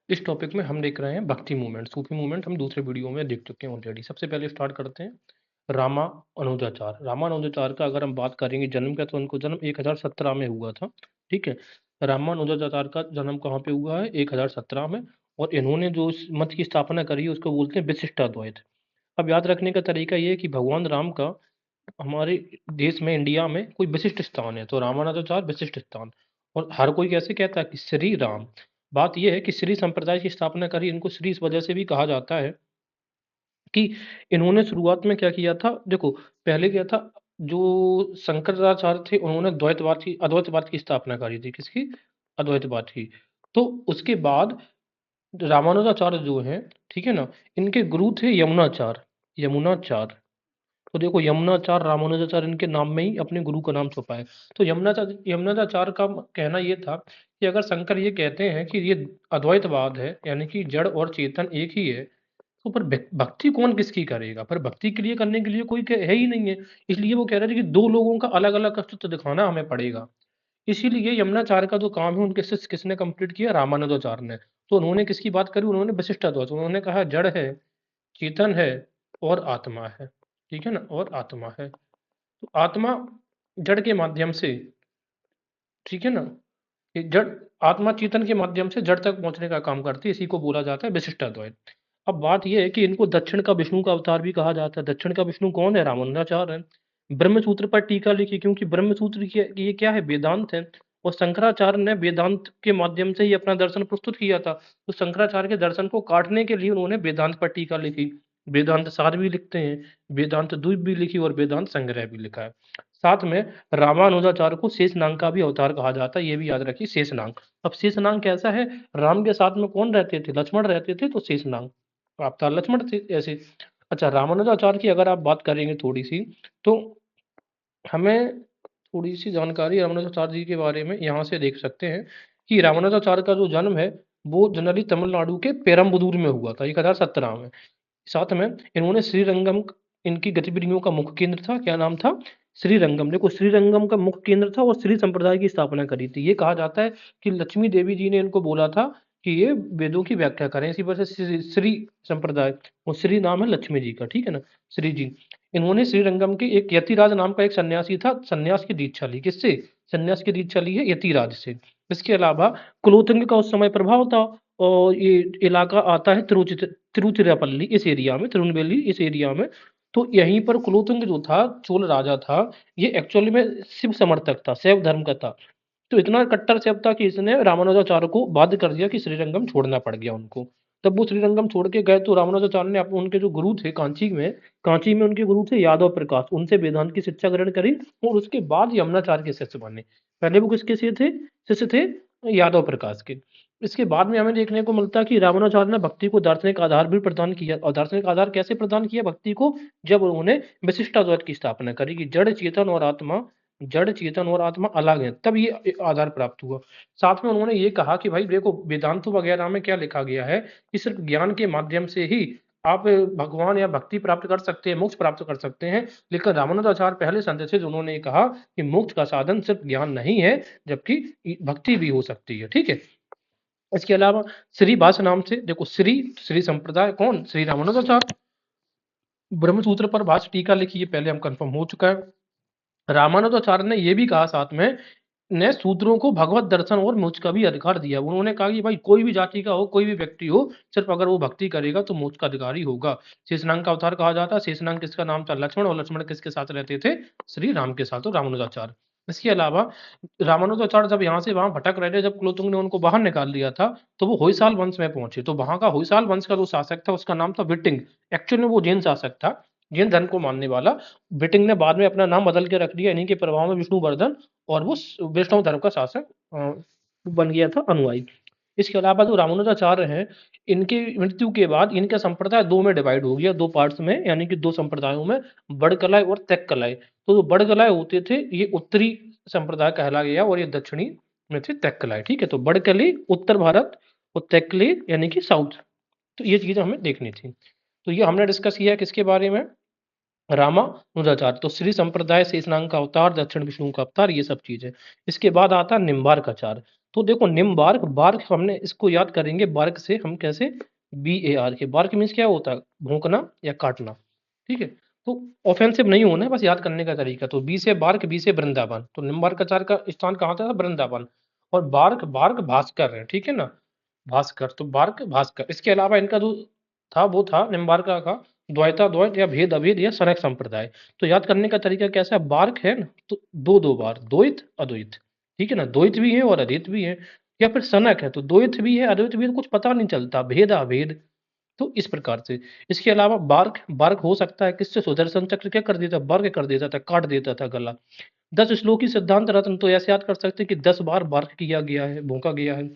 इस टॉपिक में हम देख रहे हैं भक्ति मूवमेंट, सूफी मूवमेंट हम दूसरे वीडियो में देख चुके हैं ऑलरेडी। सबसे पहले स्टार्ट करते हैं रामानुजाचार्य। रामानुजाचार्य का अगर हम बात करेंगे जन्म का, तो उनको जन्म 1017 में हुआ था। ठीक है, रामानुजाचार्य का जन्म कहाँ पे हुआ है? 1017 में। और इन्होंने जो इस मत की स्थापना करी है उसको बोलते हैं विशिष्टाद्वैत। अब याद रखने का तरीका ये है कि भगवान राम का हमारे देश में, इंडिया में कोई विशिष्ट स्थान है, तो रामानुजाचार्य विशिष्ट स्थान। और हर कोई कैसे कहता है कि श्री राम। बात यह है कि श्री संप्रदाय की स्थापना करी, इनको श्री इस वजह से भी कहा जाता है कि इन्होंने शुरुआत में क्या किया था। देखो, पहले क्या था, जो शंकराचार्य थे उन्होंने अद्वैतवाद की स्थापना करी थी। किसकी? अद्वैतवाद की। तो उसके बाद रामानुजाचार्य जो हैं, ठीक है ना, इनके गुरु थे यमुनाचार्य। यमुनाचार्य, तो देखो यमुनाचार्य रामानुजाचार्य इनके नाम में ही अपने गुरु का नाम छुपा है। तो यमुनाचार्य का कहना ये था कि अगर शंकर ये कहते हैं कि ये अद्वैतवाद है, यानी कि जड़ और चेतन एक ही है, तो पर भक्ति कौन किसकी करेगा? पर भक्ति के लिए करने के लिए कोई है ही नहीं है। इसलिए वो कह रहे थे कि दो लोगों का अलग अलग अस्तित्व दिखाना हमें पड़ेगा। इसीलिए यमुनाचार्य का जो काम है उनके शिष्य किसने कंप्लीट किया? रामानुजाचार्य ने। तो उन्होंने किसकी बात करी? उन्होंने विशिष्टाद्वैत। उन्होंने कहा जड़ है, चेतन है और आत्मा है। ठीक है ना, और आत्मा है। तो आत्मा जड़ के माध्यम से, ठीक है ना, ये जड़ आत्मा चेतन के माध्यम से जड़ तक पहुंचने का काम करती है। इसी को बोला जाता है विशिष्टाद्वैत। अब बात यह है कि इनको दक्षिण का विष्णु का अवतार भी कहा जाता है। दक्षिण का विष्णु कौन है? रामानुजाचार्य है। ब्रह्मसूत्र पर टीका लिखी, क्योंकि ब्रह्मसूत्र ये क्या है? वेदांत है। और शंकराचार्य ने वेदांत के माध्यम से ही अपना दर्शन प्रस्तुत किया था। तो शंकराचार्य के दर्शन को काटने के लिए उन्होंने वेदांत पर टीका लिखी। वेदांत सार भी लिखते हैं, वेदांत द्वीप भी लिखी और वेदांत संग्रह भी लिखा है। साथ में रामानुजाचार्य को शेषनाग का भी अवतार कहा जाता है, ये भी याद रखिए, शेषनाग। अब शेषनाग कैसा है? राम के साथ में कौन रहते थे? लक्ष्मण रहते थे, तो शेषनाग अवतार लक्ष्मण थे ऐसे। अच्छा, रामानुजाचार्य की अगर आप बात करेंगे थोड़ी सी, तो हमें थोड़ी सी जानकारी रामानुजाचार्य जी के बारे में यहाँ से देख सकते हैं कि रामानुजाचार्य का जो जन्म है वो जनरली तमिलनाडु के पेरम्बदूर में हुआ था 1017 में। साथ में इन्होंने श्रीरंगम, इनकी गतिविधियों का मुख्य केंद्र था। क्या नाम था? श्रीरंगम। देखो, श्रीरंगम का मुख्य केंद्र था और श्री संप्रदाय की स्थापना करी थी। ये कहा जाता है कि लक्ष्मी देवी जी ने इनको बोला था कि ये वेदों की व्याख्या करें, इसी वजह से श्री संप्रदाय, और श्री नाम है लक्ष्मी जी का, ठीक है ना, श्री जी। इन्होंने श्रीरंगम के एक यतिराज नाम का एक सन्यासी था, सन्यास की दीक्षा ली। किससे? सन्यास की दीक्षा ली है यतिराज से। इसके अलावा कुलोत्तंग का उस समय प्रभाव था। और ये इलाका आता है तिरुचिरापल्ली इस एरिया में, तिरुनेलवेली इस एरिया में। तो यहीं पर कुलोत्तुंग जो था, चोल राजा था, ये एक्चुअली में शिव समर्थक था, शैव धर्म का था। तो इतना कट्टर शैव था कि इसने रामानुजाचार्य को बाध्य कर दिया कि श्रीरंगम छोड़ना पड़ गया उनको। तब वो श्रीरंगम छोड़ के गए तो रामानुजाचार्य ने उनके जो गुरु थे कांची में उनके गुरु थे यादव प्रकाश, उनसे वेदांत की शिक्षा ग्रहण करी। और उसके बाद यमुनाचार्य के शिष्य बने। पहले वो किसके शिष्य थे? यादव प्रकाश के। इसके बाद में हमें देखने को मिलता है कि रामानुजाचार्य ने भक्ति को दार्शनिक आधार भी प्रदान किया। और दार्शनिक आधार कैसे प्रदान किया भक्ति को? जब उन्होंने विशिष्टाद्वैत की स्थापना करी कि जड़ चेतन और आत्मा अलग है, तब ये आधार प्राप्त हुआ। साथ में उन्होंने ये कहा कि भाई देखो, वेदांत वगैरह में क्या लिखा गया है कि सिर्फ ज्ञान के माध्यम से ही आप भगवान या भक्ति प्राप्त कर सकते हैं, मोक्ष प्राप्त कर सकते हैं। लेकिन रामानुजाचार्य पहले संत थे जिन्होंने ये कहा कि मोक्ष का साधन सिर्फ ज्ञान नहीं है, जबकि भक्ति भी हो सकती है। ठीक है, इसके अलावा श्री भाष नाम से, देखो श्री संप्रदाय कौन? श्री रामानुजाचार्य। ब्रह्मसूत्र पर भाष टीका लिखी, ये पहले हम कंफर्म हो चुका है। रामानुजाचार्य ने यह भी कहा साथ में, ने शूद्रों को भगवत दर्शन और मोक्ष का भी अधिकार दिया। उन्होंने कहा कि भाई कोई भी जाति का हो, कोई भी व्यक्ति हो, सिर्फ अगर वो भक्ति करेगा तो मोक्ष का अधिकारी होगा। शेषनाग का अवतार कहा जाता है। शेषनाग किसका नाम था? लक्ष्मण। और लक्ष्मण किसके साथ रहते थे? श्री राम के साथ, तो रामानुजाचार्य। इसके अलावा रामानुजाचार्य जब यहाँ से वहां भटक रहे थे, जब कुलोत्तुंग ने उनको बाहर निकाल दिया था, तो वो होयसाल वंश में पहुंचे। तो वहां का होयसाल वंश का जो शासक था उसका नाम था विटिंग। एक्चुअली में वो जैन शासक था, जैन धर्म को मानने वाला। विटिंग ने बाद में अपना नाम बदल के रख दिया, इन्हीं के प्रभाव में विष्णुवर्धन, और वो वैष्णव धर्म का शासक बन गया था, अनुयायी। इसके अलावा जो रामानुजाचार्य हैं, इनकी मृत्यु के बाद इनका संप्रदाय दो में डिवाइड हो गया, दो पार्ट्स में, यानी कि दो संप्रदायों में, बड़कलाय और तेक्कलाय। तो जो बड़कलाय होते थे ये उत्तरी संप्रदाय कहला गया, और ये दक्षिणी में थे तेक्कलाय। ठीक है, तो बड़कली उत्तर भारत और तेक्कली यानी कि साउथ। तो ये चीजें हमें देखनी थी। तो ये हमने डिस्कस किया किसके बारे में? रामानुजाचार्य। तो श्री संप्रदाय, शेषनाग का अवतार, दक्षिण विष्णु का अवतार, ये सब चीजें। इसके बाद आता है निम्बार्काचार्य। तो देखो निम्बार्क, बार्क हमने इसको याद करेंगे बार्क से हम कैसे, BAR के, बार्क मीन्स क्या होता है, भौंकना या काटना, ठीक है। तो ऑफेंसिव नहीं होना है, बस याद करने का तरीका। तो बी से बार्क, बी से वृंदावन, तो निम्बार्क आचार का स्थान कहाँ था, वृंदावन। और बार्क, बार्क भास्कर है, ठीक है ना, भास्कर, तो बार्क भास्कर। इसके अलावा इनका जो था वो था निम्बार्का का द्वैता द्वैत या भेद अभेद या सनक संप्रदाय। तो याद करने का तरीका कैसा है, बार्क है ना, तो दो दो बार द्वैत अद्वैत, ठीक है ना, द्वैत भी है और अद्वैत भी है। या फिर सनक है तो द्वैत भी है अद्वैत भी है, तो कुछ पता नहीं चलता, भेद अभेद। तो इस प्रकार से। इसके अलावा बार्क, बार्क हो सकता है किससे, सुदर्शन चक्र क्या कर देता, बार्क कर देता था, काट देता था गला। 10 श्लोकी सिद्धांत रत्न तो ऐसे याद कर सकते हैं कि 10 बार बार्क किया गया है, भोंका गया है।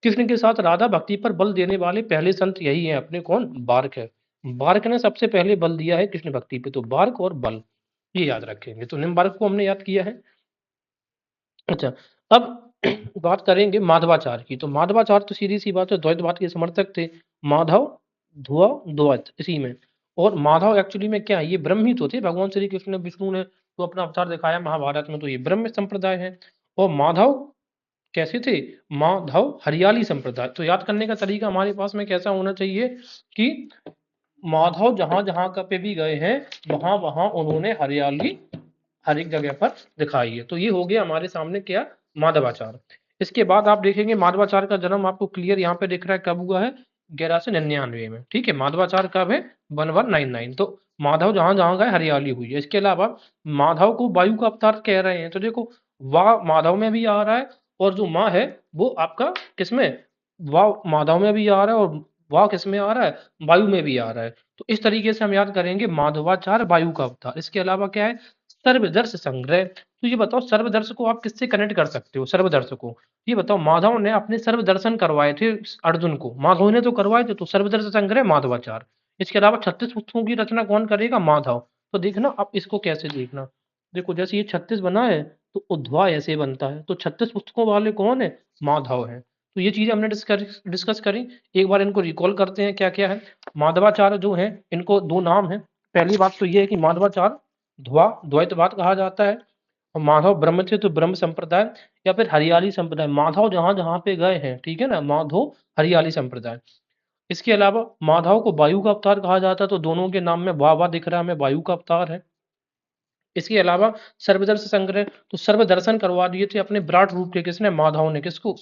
कृष्ण के साथ राधा भक्ति पर बल देने वाले पहले संत यही है अपने, कौन, बार्क है। बार्क ने सबसे पहले बल दिया है कृष्ण भक्ति पे, तो बार्क और बल, ये याद रखेंगे। तो निम्बार्क को हमने याद किया है। अच्छा, अब बात करेंगे माधवाचार्य की। तो माधवाचार्य तो सीधी सी बात है, द्वैतवाद के समर्थक थे। माधव, धुआ, द्वैत इसी में। और माधव एक्चुअली में क्या है, ये ब्रह्म ही तो थे, भगवान श्री कृष्ण विष्णु ने तो अपना अवतार दिखाया महाभारत में, तो ये ब्रह्म संप्रदाय है। और माधव कैसे थे, माधव हरियाली संप्रदाय। तो याद करने का तरीका हमारे पास में कैसा होना चाहिए कि माधव जहां जहां का पे भी गए हैं, वहां वहां उन्होंने हरियाली हर एक जगह पर दिखाई है। तो ये हो गया हमारे सामने क्या, माधवाचार। इसके बाद आप देखेंगे माधवाचार का जन्म आपको क्लियर यहाँ पे दिख रहा है कब हुआ है, 1199 में, ठीक है। माधवाचार कब है, 1199। तो माधव जहां जहां गए हरियाली हुई है। इसके अलावा माधव को वायु का अवतार कह रहे हैं, तो देखो वाह माधव में भी आ रहा है, और जो माँ है वो आपका किसमें, वाह माधव में भी आ रहा है, और वाह किसमें आ रहा है, वायु में भी आ रहा है। तो इस तरीके से हम याद करेंगे माधवाचार वायु का अवतार। इसके अलावा क्या है, सर्वदर्श संग्रह। तो ये बताओ सर्वदर्श को आप किससे कनेक्ट कर सकते हो, सर्वदर्श को, ये बताओ। माधव ने अपने सर्वदर्शन करवाए थे अर्जुन को, माधव ने तो करवाए थे, तो सर्वदर्श संग्रह माधवाचार। इसके अलावा 36 पुस्तकों की रचना कौन करेगा, माधव। तो देखना आप इसको कैसे देखना, देखो जैसे ये 36 बना है, तो उद्वा ऐसे बनता है, तो 36 पुस्तकों वाले कौन है, माधव है। तो ये चीजें हमने डिस्कस करी। एक बार इनको रिकॉल करते हैं क्या क्या है। माधवाचार्य जो है, इनको दो नाम है। पहली बात तो ये है कि माधवाचार्य ध्वा द्वैतवाद कहा जाता है, और माधव ब्रह्म थे तो ब्रह्म संप्रदाय, या फिर हरियाली संप्रदाय। माधव जहां जहां पे गए हैं, ठीक है ना, माधव हरियाली संप्रदाय। इसके अलावा माधव को वायु का अवतार कहा जाता है, तो दोनों के नाम में वाह वाह दिख रहा है हमें, वायु का अवतार है। इसके अलावा सर्वदर्श संग्रह, तो सर्वदर्शन करवा दिए थे अपने विराट रूप के, किसने, माधव ने, किसको,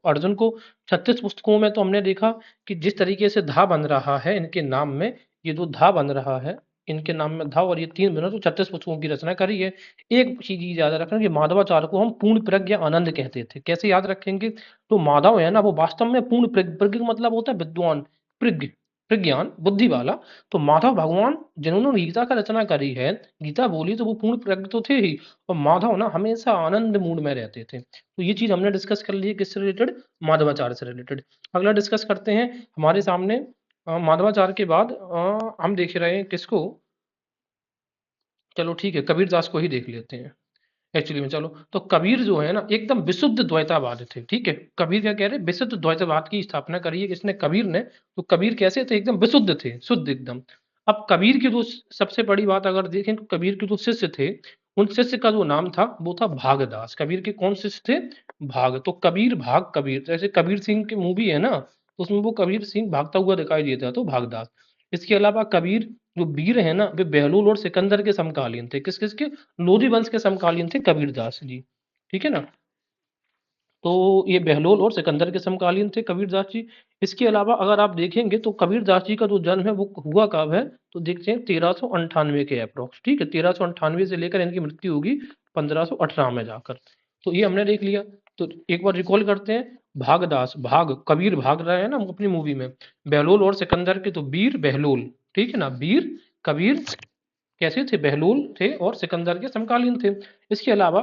अर्जुन को। 36 पुस्तकों में तो हमने देखा कि जिस तरीके से धा बन रहा है इनके नाम में, ये जो धा बन रहा है इनके नाम में धा, और ये तीन बना, तो 36 पुस्तकों की रचना करी है। एक चीज याद रखना कि माधवाचार्य को हम पूर्ण प्रज्ञ आनंद कहते थे। कैसे याद रखेंगे, तो माधव है ना, वो वास्तव में पूर्ण प्रज्ञ, प्रज्ञ का मतलब होता है विद्वान, प्रज्ञ, प्रज्ञान बुद्धि वाला। तो माधव भगवान जिन्होंने गीता का रचना करी है, गीता बोली, तो वो पूर्ण प्रज्ञ तो थे ही, और माधव ना हमेशा आनंद मूड में रहते थे। तो ये चीज हमने डिस्कस कर ली है, किससे रिलेटेड, माधवाचार्य से रिलेटेड। अगला डिस्कस करते हैं हमारे सामने माधवाचार्य के बाद हम देख रहे हैं किसको, चलो ठीक है कबीरदास को ही देख लेते हैं एक्चुअली में। चलो तो कबीर जो है ना एकदम विशुद्ध द्वैतावाद थे, ठीक है। कबीर क्या कह रहे हैं, विशुद्ध द्वैतावाद की स्थापना करी है किसने, कबीर ने। तो कबीर कैसे थे, एकदम विशुद्ध थे, शुद्ध एकदम। अब कबीर की जो सबसे बड़ी बात अगर देखें, तो कबीर के जो शिष्य थे, उन शिष्य का जो नाम था वो था भागदास। कबीर के कौन शिष्य थे, भाग। तो कबीर भाग कबीर, जैसे कबीर सिंह की मूवी है ना, तो उसमें वो कबीर सिंह भागता हुआ दिखाई देता है, तो भागदास। इसके अलावा कबीर जो वीर है ना, वे बहलोल और सिकंदर के समकालीन थे। किस किस के, लोधी वंश के समकालीन थे कबीरदास जी, ठीक है ना। तो ये बहलोल और सिकंदर के समकालीन थे कबीरदास जी। इसके अलावा अगर आप देखेंगे तो कबीरदास जी का जो जन्म है वो हुआ कब है, तो देखते हैं 1398 के अप्रोक्स, ठीक है। 1398 से लेकर इनकी मृत्यु होगी 1518 में जाकर। तो ये हमने देख लिया। तो एक बार रिकॉल करते हैं, भागदास, भाग कबीर भाग रहे हैं ना अपनी मूवी में, बहलोल और सिकंदर के, तो वीर बहलोल, ठीक है ना, वीर कबीर कैसे थे, बहलोल थे और सिकंदर के समकालीन थे। इसके अलावा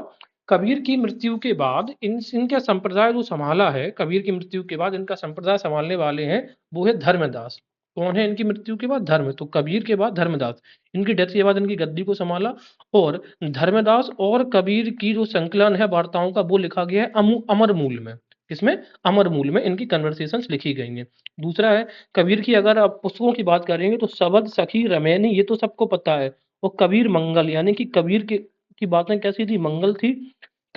कबीर की मृत्यु के बाद इनका संप्रदाय जो संभाला है, कबीर की मृत्यु के बाद इनका संप्रदाय संभालने वाले हैं, वो है धर्मदास। कौन है इनकी मृत्यु के बाद, धर्म। तो कबीर के बाद धर्मदास, इनकी डेथ के बाद इनकी गद्दी को संभाला। और धर्मदास और कबीर की जो संकलन है वार्ताओं का, वो लिखा गया है अमर मूल में। किसमें, अमर मूल में इनकी कन्वर्सेशंस लिखी गई हैं। दूसरा है कबीर की, अगर आप पुस्तकों की बात करेंगे तो सबद, सखी, रमैनी, ये तो सबको पता है। और कबीर मंगल, यानी कि कबीर की बातें कैसी थी, मंगल थी।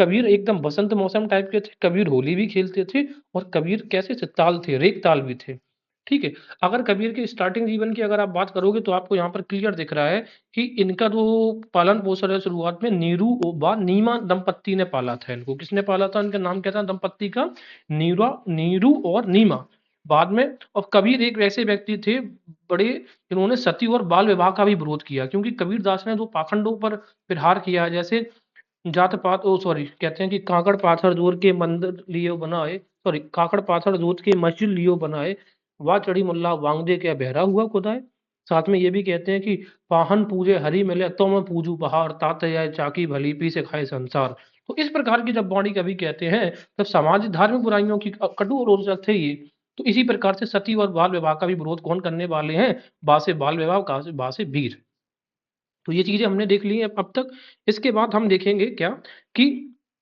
कबीर एकदम बसंत मौसम टाइप के थे, कबीर होली भी खेलते थे और कबीर कैसे थे, ताल थे, रेख ताल भी थे। ठीक है। अगर कबीर के स्टार्टिंग जीवन की अगर आप बात करोगे तो आपको यहाँ पर क्लियर दिख रहा है कि इनका जो पालन पोषण है शुरुआत में नीरू व नीमा दंपत्ति ने पाला था इनको। किसने पाला था? इनका नाम क्या था दंपत्ति का? नीरू और नीमा। बाद में और कबीर एक वैसे व्यक्ति थे बड़े, इन्होंने सती और बाल विवाह का भी विरोध किया, क्योंकि कबीर दास ने जो पाखंडों पर प्रहार किया, जैसे जात पात ओ सॉरी कहते हैं कि काकड़ पाथर जोर के मंदिर लियो बनाए, सॉरी काकड़ पाथर जोत के मस्जिद लियो बनाए, वाह चढ़ी मुल्ला वांगदे क्या बहरा हुआ खुदाए। साथ में ये भी कहते हैं कि पाहन पूजे हरि मिले तो मैं पूजू पहाड़, तात आए चाकी भली पी से खाए संसार। तो इस प्रकार की जब वाणी कवि कहते हैं तब समाज धार्मिक बुराइयों की कटु आलोचक थे ये। तो इसी प्रकार से सती और बाल विवाह का भी विरोध कौन करने वाले हैं? बासे बाल विवाह का बासे वीर। तो ये चीजें हमने देख ली हैं अब तक। इसके बाद हम देखेंगे क्या कि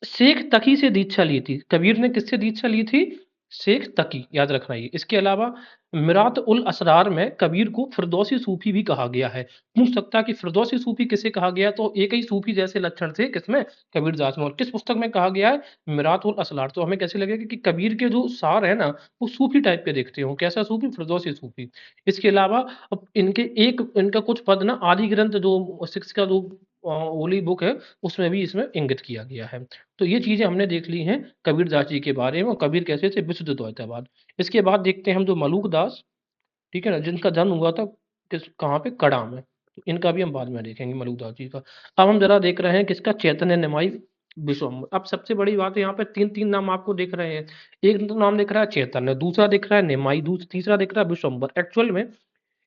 शेख तकी से दीक्षा ली थी कबीर ने। किससे दीक्षा ली थी? शेख तकी, याद रखना ये। इसके अलावा मिरात उल असरार में कबीर को फिरदौसी सूफी भी कहा गया है। पूछ सकता है कि फिरदौसी सूफी किसे कहा गया? तो एक ही सूफी जैसे लक्षण थे किसमें? कबीर दास में। और किस पुस्तक में कहा गया है? मिरात उल असरार। तो हमें कैसे लगेगा कि कबीर के जो सार है ना वो सूफी टाइप के दिखते हो। कैसा सूफी? फिरदौसी सूफी। इसके अलावा अब इनका कुछ पद ना आदि ग्रंथ जो सिक्स का जो होली बुक है उसमें भी इसमें इंगित किया गया है। तो ये चीजें हमने देख ली हैं कबीर दास जी के बारे में। और कबीर कैसे थे? विशुद्ध द्वैतवाद। इसके बाद देखते हैं हम जो मलूक दास, ठीक है ना, जिनका जन्म हुआ था किस कहाँ पे? कड़ा में। तो इनका भी हम बाद में देखेंगे मलूक दास जी का। अब हम जरा देख रहे हैं किसका? चैतन्य निमाई विश्वम्बर। अब सबसे बड़ी बात है यहाँ पे तीन तीन नाम आपको दिख रहे हैं। एक तो नाम दिख रहा है चैतन्य, दूसरा दिख रहा है निमाई, तीसरा दिख रहा है विश्वम्बर। एक्चुअल में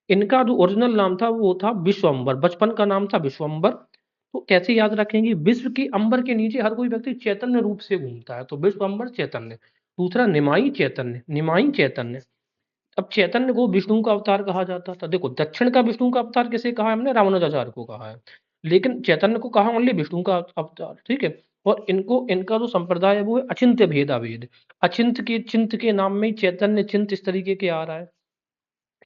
इनका जो ओरिजिनल नाम था वो था विश्वम्बर, बचपन का नाम था विश्वम्बर। तो कैसे याद रखेंगे? विश्व की अंबर के नीचे हर कोई व्यक्ति चैतन्य रूप से घूमता है, तो विश्वम्बर चैतन्य। दूसरा निमाई चैतन्य, निमाई चैतन्य। अब चैतन्य को विष्णु का अवतार कहा जाता था। देखो दक्षिण का विष्णु का अवतार किसे कहा है हमने? रामानुजाचार्य को कहा है। लेकिन चैतन्य को कहा ओनली विष्णु का अवतार, ठीक है। और इनको इनका जो संप्रदाय है वो है अचिंत्य भेदाभेद। अचिंत के चिंत के नाम में ही चैतन्य चिंत इस तरीके के आ रहा है।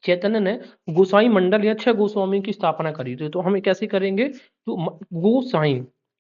चैतन्य ने गोसाई मंडल या छह गोस्वामी की स्थापना करी थी। तो हम कैसे करेंगे? तो गोसाई,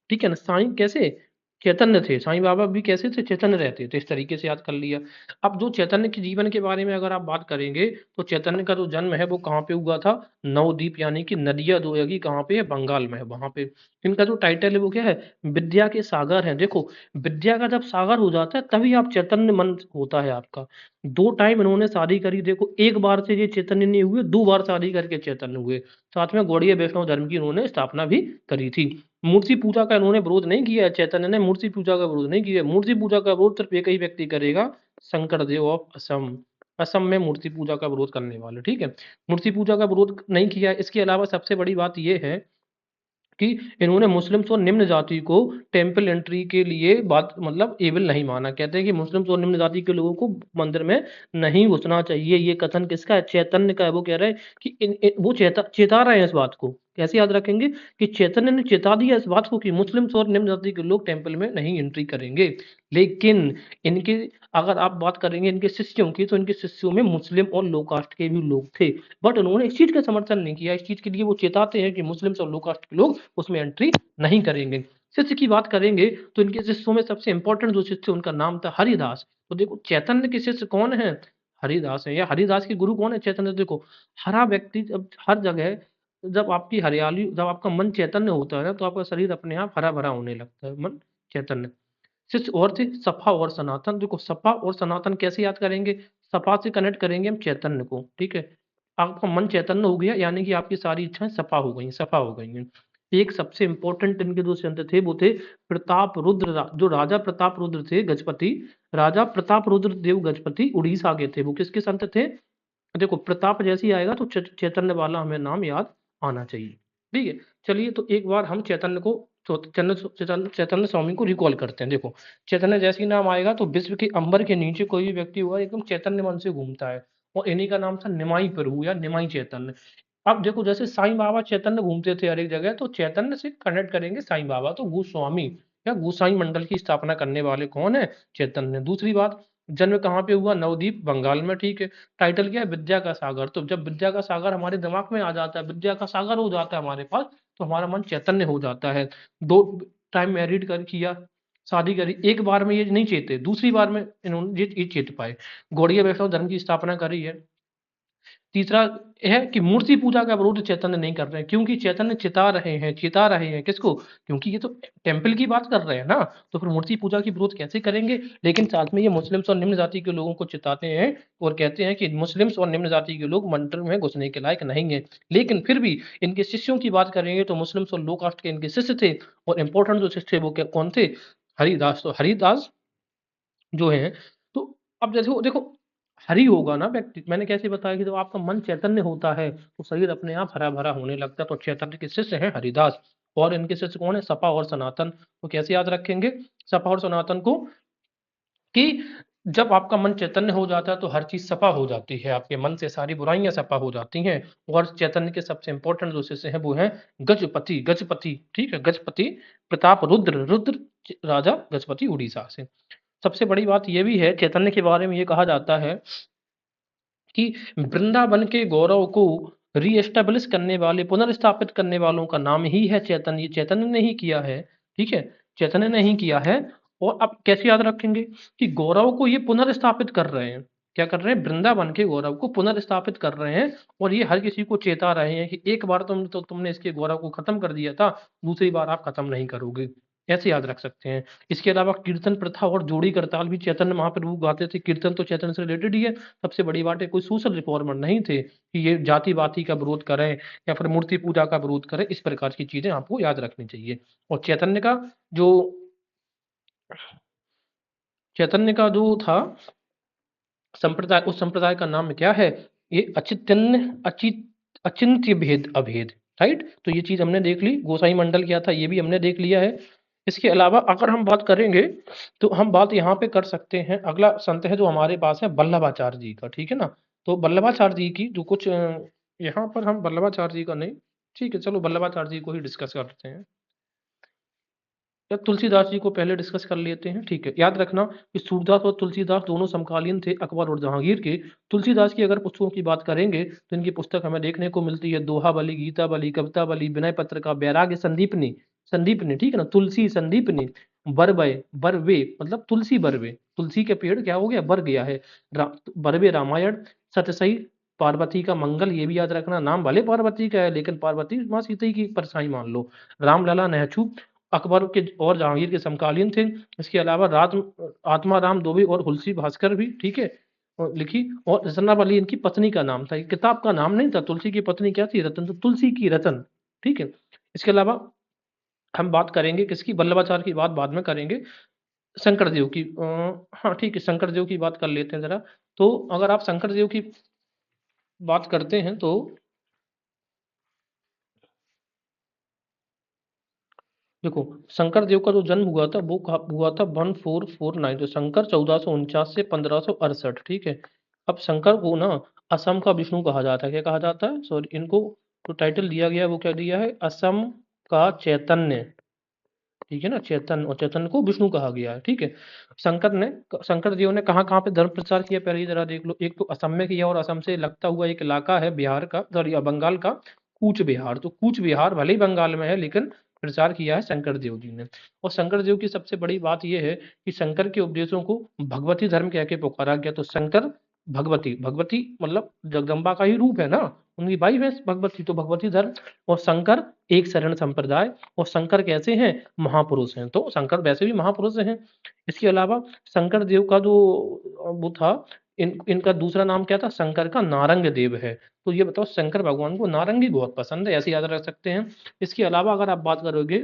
ठीक है ना, साईं कैसे? चैतन्य थे। साईं बाबा भी कैसे थे? चैतन्य रहते थे। इस तरीके से याद कर लिया। अब जो चैतन्य के जीवन के बारे में अगर आप बात करेंगे तो चैतन्य का जो जन्म है वो कहाँ पे हुआ था? नवद्वीप यानी कि नदिया दोयगी कहाँ पे है? बंगाल में है, वहां पे। इनका जो टाइटल है वो क्या है? विद्या के सागर है। देखो विद्या का जब सागर हो जाता है तभी आप चैतन्य मन होता है आपका। दो टाइम इन्होंने शादी करी। देखो एक बार से ये चैतन्य नहीं हुए, दो बार शादी करके चैतन्य हुए। साथ में गौड़ीय वैष्णव धर्म की इन्होंने स्थापना भी करी थी। मूर्ति पूजा का इन्होंने विरोध नहीं किया। चैतन्य ने मूर्ति पूजा का विरोध नहीं किया। मूर्ति पूजा का विरोध सिर्फ एक ही व्यक्ति करेगा, शंकर देव ऑफ असम। असम में मूर्ति पूजा का विरोध करने वाले, ठीक है। मूर्ति पूजा का विरोध नहीं किया। इसके अलावा सबसे बड़ी बात यह है कि इन्होंने मुस्लिम्स और निम्न जाति को टेम्पल एंट्री के लिए बात मतलब एबल नहीं माना। कहते हैं कि मुस्लिम्स और निम्न जाति के लोगों को मंदिर में नहीं घुसना चाहिए। ये कथन किसका है? चैतन्य का है। वो कह रहे हैं कि वो चेता रहे हैं इस बात को। कैसे याद रखेंगे? कि चैतन्य ने चेता दिया इस बात को कि मुस्लिम्स और निम्न जाति के लोग टेम्पल में नहीं एंट्री करेंगे। लेकिन इनके अगर आप बात करेंगे इनके शिष्यों की तो इनके शिष्यों में मुस्लिम और लो कास्ट के भी लोग थे। बट उन्होंने इस चीज का समर्थन नहीं किया। इस चीज के लिए वो चेताते हैं कि मुस्लिम्स और लो कास्ट के लोग उसमें एंट्री नहीं करेंगे। शिष्य की बात करेंगे तो इनके शिष्यों में सबसे इंपॉर्टेंट जो शिष्य उनका नाम था हरिदास। तो देखो चैतन्य के शिष्य कौन है? हरिदास है। या हरिदास के गुरु कौन है? चैतन्य। देखो हरा व्यक्ति जब हर जगह जब आपकी हरियाली जब आपका मन चैतन्य होता है ना तो आपका शरीर अपने आप हरा भरा होने लगता है। मन चैतन्य। शिष्य और थे सपा और सनातन। देखो सपा और सनातन कैसे याद करेंगे? सपा से कनेक्ट करेंगे हम चैतन्य को, ठीक है। आपका मन चैतन्य हो गया यानी कि आपकी सारी इच्छाएं सपा हो गई, सफा हो गई हैं। एक सबसे इंपॉर्टेंट इनके जो संत थे वो थे प्रताप रुद्र जो राजा प्रताप रुद्र थे गजपति। राजा प्रताप रुद्र देव गजपति उड़ीसा के थे। वो किसके संत थे? देखो प्रताप जैसे ही आएगा तो चैतन्य वाला हमें नाम याद आना चाहिए, ठीक है। चलिए तो एक बार हम चैतन्य को चैतन्य स्वामी को रिकॉल करते हैं। देखो चैतन्य जैसे ही नाम आएगा तो विश्व के अंबर के नीचे कोई भी व्यक्ति हुआ एकदम चैतन्य मन से घूमता है। और इन्हीं का नाम था निमाई प्रभु या निमाई चैतन्य। अब देखो जैसे साईं बाबा चैतन्य घूमते थे हर एक जगह, तो चैतन्य से कनेक्ट करेंगे साईं बाबा। तो गोस्वामी या गोसाई मंडल की स्थापना करने वाले कौन है? चैतन्य। दूसरी बात, जन्म कहाँ पे हुआ? नवद्वीप बंगाल में, ठीक है। टाइटल क्या है? विद्या का सागर। तो जब विद्या का सागर हमारे दिमाग में आ जाता है, विद्या का सागर हो जाता है हमारे पास, तो हमारा मन चैतन्य हो जाता है। दो टाइम मैरिड कर किया, शादी करी, एक बार में ये नहीं चेते, दूसरी बार में इन्होंने ये चेत पाए। गौड़ीय वैष्णव धर्म की स्थापना करी है। तीसरा है कि मूर्ति पूजा का विरोध चैतन्य नहीं कर रहे हैं, क्योंकि चैतन्य चिता रहे हैं किसको? क्योंकि ये तो टेम्पल की बात कर रहे हैं ना, तो फिर मूर्ति पूजा की विरोध कैसे करेंगे? लेकिन साथ में ये मुस्लिम्स और निम्न जाति के लोगों को चिताते हैं और कहते हैं कि मुस्लिम्स और निम्न जाति के लोग मंदिर में घुसने के लायक नहीं है। लेकिन फिर भी इनके शिष्यों की बात करेंगे तो मुस्लिम्स और लो कास्ट के इनके शिष्य थे, और इंपॉर्टेंट जो शिष्य थे वो कौन थे? हरिदास। तो हरिदास जो है, तो अब जैसे वो देखो, हरि होगा ना व्यक्ति, मैंने कैसे बताया कि जब आपका मन चैतन्य होता है तो शरीर अपने आप हरा भरा होने लगता है। तो चैतन्य के शिष्य हैं हरिदास, और इनके शिष्य कौन है? सपा और सनातन। तो कैसे याद रखेंगे सपा और सनातन को? कि जब आपका मन चैतन्य हो जाता है तो हर चीज सफा हो जाती है, आपके मन से सारी बुराइयां सफा हो जाती हैं। और चैतन्य के सबसे इंपॉर्टेंट जो शिष्य हैं वो हैं गजपति। गजपति, ठीक है, गजपति प्रताप रुद्र। रुद्र राजा गजपति उड़ीसा से। सबसे बड़ी बात ये भी है, चैतन्य के बारे में ये कहा जाता है कि वृंदावन के गौरव को रीएस्टेब्लिश करने वाले, पुनर्स्थापित करने वालों का नाम ही है चैतन्य। ये चैतन्य ने ही किया है, ठीक है, चैतन्य ने ही किया है। और अब कैसे याद रखेंगे कि गौरव को ये पुनर्स्थापित कर रहे हैं? क्या कर रहे हैं? वृंदावन के गौरव को पुनर्स्थापित कर रहे हैं, और ये हर किसी को चेता रहे हैं कि एक बार तुमने इसके गौरव को खत्म कर दिया था, दूसरी बार आप खत्म नहीं करोगे। ऐसे याद रख सकते हैं। इसके अलावा कीर्तन प्रथा और जोड़ी करताल भी चैतन्य महाप्रभु गाते थे। कीर्तन तो चैतन्य से रिलेटेड ही है। सबसे बड़ी बात है, कोई सोशल रिफॉर्मर नहीं थे कि ये जाति बाति का विरोध करें या फिर मूर्ति पूजा का विरोध करें। इस प्रकार की चीजें आपको याद रखनी चाहिए। और जो चैतन्य का जो था संप्रदाय, उस संप्रदाय का नाम क्या है? ये अचिंत्य भेद अभेद, राइट। तो ये चीज हमने देख ली, गोसाई मंडल क्या था ये भी हमने देख लिया है। इसके अलावा अगर हम बात करेंगे तो हम बात यहाँ पे कर सकते हैं, अगला संत है जो हमारे पास है वल्लभाचार्य जी का, ठीक है ना। तो वल्लभाचार्य जी की जो कुछ यहाँ पर हम वल्लभाचार्य जी का नहीं, ठीक है, चलो वल्लभाचार्य जी को ही डिस्कस करते हैं, या तुलसीदास जी को पहले डिस्कस कर लेते हैं, ठीक है। याद रखना कि सूरदास और तुलसीदास दोनों समकालीन थे अकबर और जहांगीर के। तुलसीदास की अगर पुस्तकों की बात करेंगे तो इनकी पुस्तक हमें देखने को मिलती है दोहाबली, गीताबली, कविताबली, विनय पत्रिका, वैराग्य संदीपनी। संदीपनी, ठीक है ना, तुलसी संदीपनी, बरबय बरवे मतलब तुलसी बरवे, तुलसी के पेड़ क्या हो गया? बर गया है। बरवे रामायण, सतसई, पार्वती का मंगल, ये भी याद रखना। नाम भले पार्वती का है लेकिन पार्वती माँ सीता की परछाई मान लो। रामलला नहछू अकबर के और जहांगीर के समकालीन थे। इसके अलावा रात आत्मा राम दोबे और हुलसी भास्कर भी, ठीक है, लिखी। और रचना वाली इनकी पत्नी का नाम था, किताब का नाम नहीं था। तुलसी की पत्नी क्या थी? रतन। तो तुलसी की रतन, ठीक है। इसके अलावा हम बात करेंगे किसकी? वल्लभाचार्य की बात बाद में करेंगे। शंकर देव की हाँ ठीक है, शंकर देव की बात कर लेते हैं जरा। तो अगर आप शंकर देव की बात करते हैं तो देखो, शंकर देव का जो जन्म हुआ था वो हुआ था 1449। तो शंकर 1449 से 1568, ठीक है। अब शंकर को ना असम का विष्णु कहा जाता है। क्या कहा जाता है? सॉरी, इनको जो टाइटल दिया गया है वो क्या दिया है? असम का चैतन्य, ठीक है ना, चैतन्य। और चैतन्य को विष्णु कहा गया है, ठीक है। शंकर देव ने कहाँ कहाँ पे धर्म प्रचार किया पहले ही जरा देख लो। एक तो असम में किया, और असम से लगता हुआ एक इलाका है बिहार का, सॉरी बंगाल का, कूच बिहार। तो कूच बिहार भले ही बंगाल में है लेकिन प्रचार किया है शंकर देव जी ने। और शंकर देव की सबसे बड़ी बात यह है कि शंकर के उपदेशों को भगवती धर्म कह के पुकारा गया। तो शंकर भगवती, भगवती मतलब जगदम्बा का ही रूप है ना, उनकी वाइफ है भगवती, तो भगवती धर्म। और शंकर एक शरण संप्रदाय। और शंकर कैसे हैं? महापुरुष हैं। तो शंकर वैसे भी महापुरुष हैं। इसके अलावा शंकर देव का जो वो था, इनका दूसरा नाम क्या था? शंकर का नारंग देव है। तो ये बताओ, शंकर भगवान को नारंगी बहुत पसंद है, ऐसे याद रख सकते हैं। इसके अलावा अगर आप बात करोगे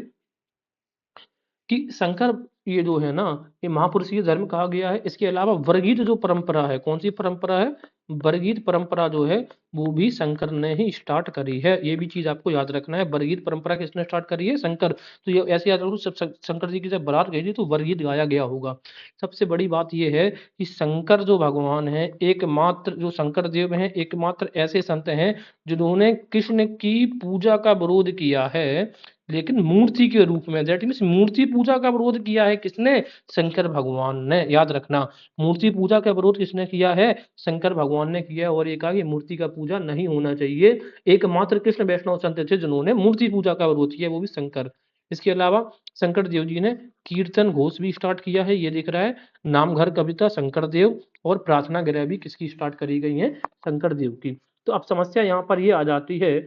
कि शंकर ये जो है ना, ये महापुरुषीय धर्म कहा गया है। इसके अलावा वर्गीत जो परंपरा है, कौन सी परंपरा है? वर्गीत परंपरा जो है वो भी शंकर ने ही स्टार्ट करी है। ये भी चीज आपको याद रखना है। वर्गीत परंपरा किसने स्टार्ट करी है? शंकर। तो ये ऐसे याद रखो, शंकर जी की जब बारात गई थी तो वर्गीत गाया गया होगा। सबसे बड़ी बात ये है कि शंकर जो भगवान है, एकमात्र जो शंकर देव हैं, एकमात्र ऐसे संत हैं जिन्होंने कृष्ण की पूजा का विरोध किया है, लेकिन मूर्ति के रूप में। दैट मीन्स मूर्ति पूजा का विरोध किया है किसने? शंकर भगवान ने। याद रखना, मूर्ति पूजा का विरोध किसने किया है? शंकर भगवान ने किया है। और ये कहा कि मूर्ति का पूजा नहीं होना चाहिए। एकमात्र कृष्ण वैष्णव संत थे जिन्होंने मूर्ति पूजा का विरोध किया, वो भी शंकर। इसके अलावा शंकर देव जी ने कीर्तन घोष भी स्टार्ट किया है, ये दिख रहा है। नामघर कविता शंकर देव और प्रार्थना गृह भी किसकी स्टार्ट करी गई है, शंकर देव की। तो अब समस्या यहाँ पर ये आ जाती है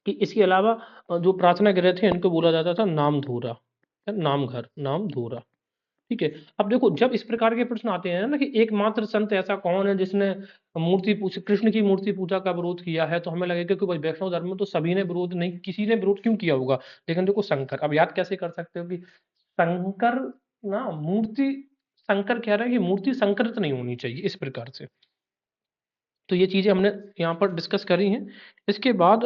कि इसके अलावा जो प्रार्थना गृह थे इनको बोला जाता था नामधुरा, नामघर, नामधुरा। ठीक है। अब देखो जब इस प्रकार के प्रश्न आते हैं ना कि एकमात्र संत ऐसा कौन है जिसने मूर्ति पूजा, कृष्ण की मूर्ति पूजा का विरोध किया है, तो हमें लगेगा कि भाई वैष्णव धर्म में तो सभी ने विरोध नहीं, किसी ने विरोध क्यों किया होगा। लेकिन देखो शंकर, अब याद कैसे कर सकते हो कि शंकर ना मूर्ति, शंकर कह रहा है कि मूर्ति संकरित नहीं होनी चाहिए इस प्रकार से। तो ये चीजें हमने यहाँ पर डिस्कस करी हैं। इसके बाद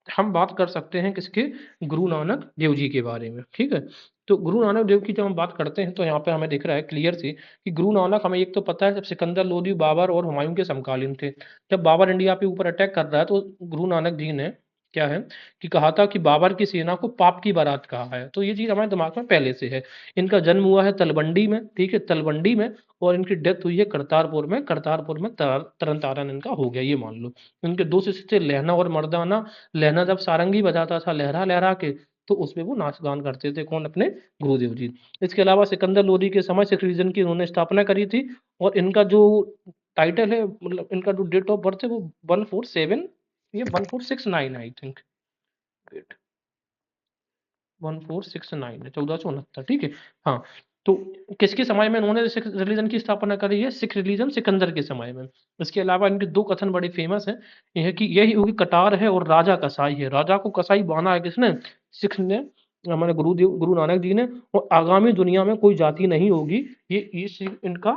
हम बात कर सकते हैं किसके, गुरु नानक देव जी के बारे में। ठीक है। तो गुरु नानक देव की जब हम बात करते हैं तो यहाँ पे हमें दिख रहा है क्लियर सी कि गुरु नानक, हमें एक तो पता है जब सिकंदर लोदी बाबर और हुमायूं के समकालीन थे, जब बाबर इंडिया पे ऊपर अटैक कर रहा है तो गुरु नानक जी ने क्या है कि कहा था कि बाबर की सेना को पाप की बारात कहा है। तो ये चीज हमारे दिमाग में पहले से है। इनका जन्म हुआ है तलवंडी में, ठीक है, तलवंडी में, और इनकी डेथ हुई है करतारपुर में। करतारपुर में तरन तारन इनका हो गया, ये मान लो। इनके दो शिष्य थे, लहना और मर्दाना। लहना जब सारंगी बजाता था लहरा लहरा के, तो उसमें वो नाच गान करते थे, कौन, अपने गुरुदेव जी। इसके अलावा सिकंदर लोदी के समय सिख रीजन की उन्होंने स्थापना करी थी, और इनका जो टाइटल है, मतलब इनका जो डेट ऑफ बर्थ है वो 147, ये 1469 आई थिंक, 1469 है, 1469, ठीक है। हाँ। तो किसके समय में इन्होंने सिख रिलीजन की स्थापना करी है, सिख रिलीजन सिकंदर के समय में। इसके अलावा इनके दो कथन बड़े फेमस हैं, यह कि यही होगी कटार है और राजा कसाई है। राजा को कसाई बांधा है किसने, सिख ने, हमारे गुरुदेव गुरु नानक जी ने। और आगामी दुनिया में कोई जाति नहीं होगी, ये इनका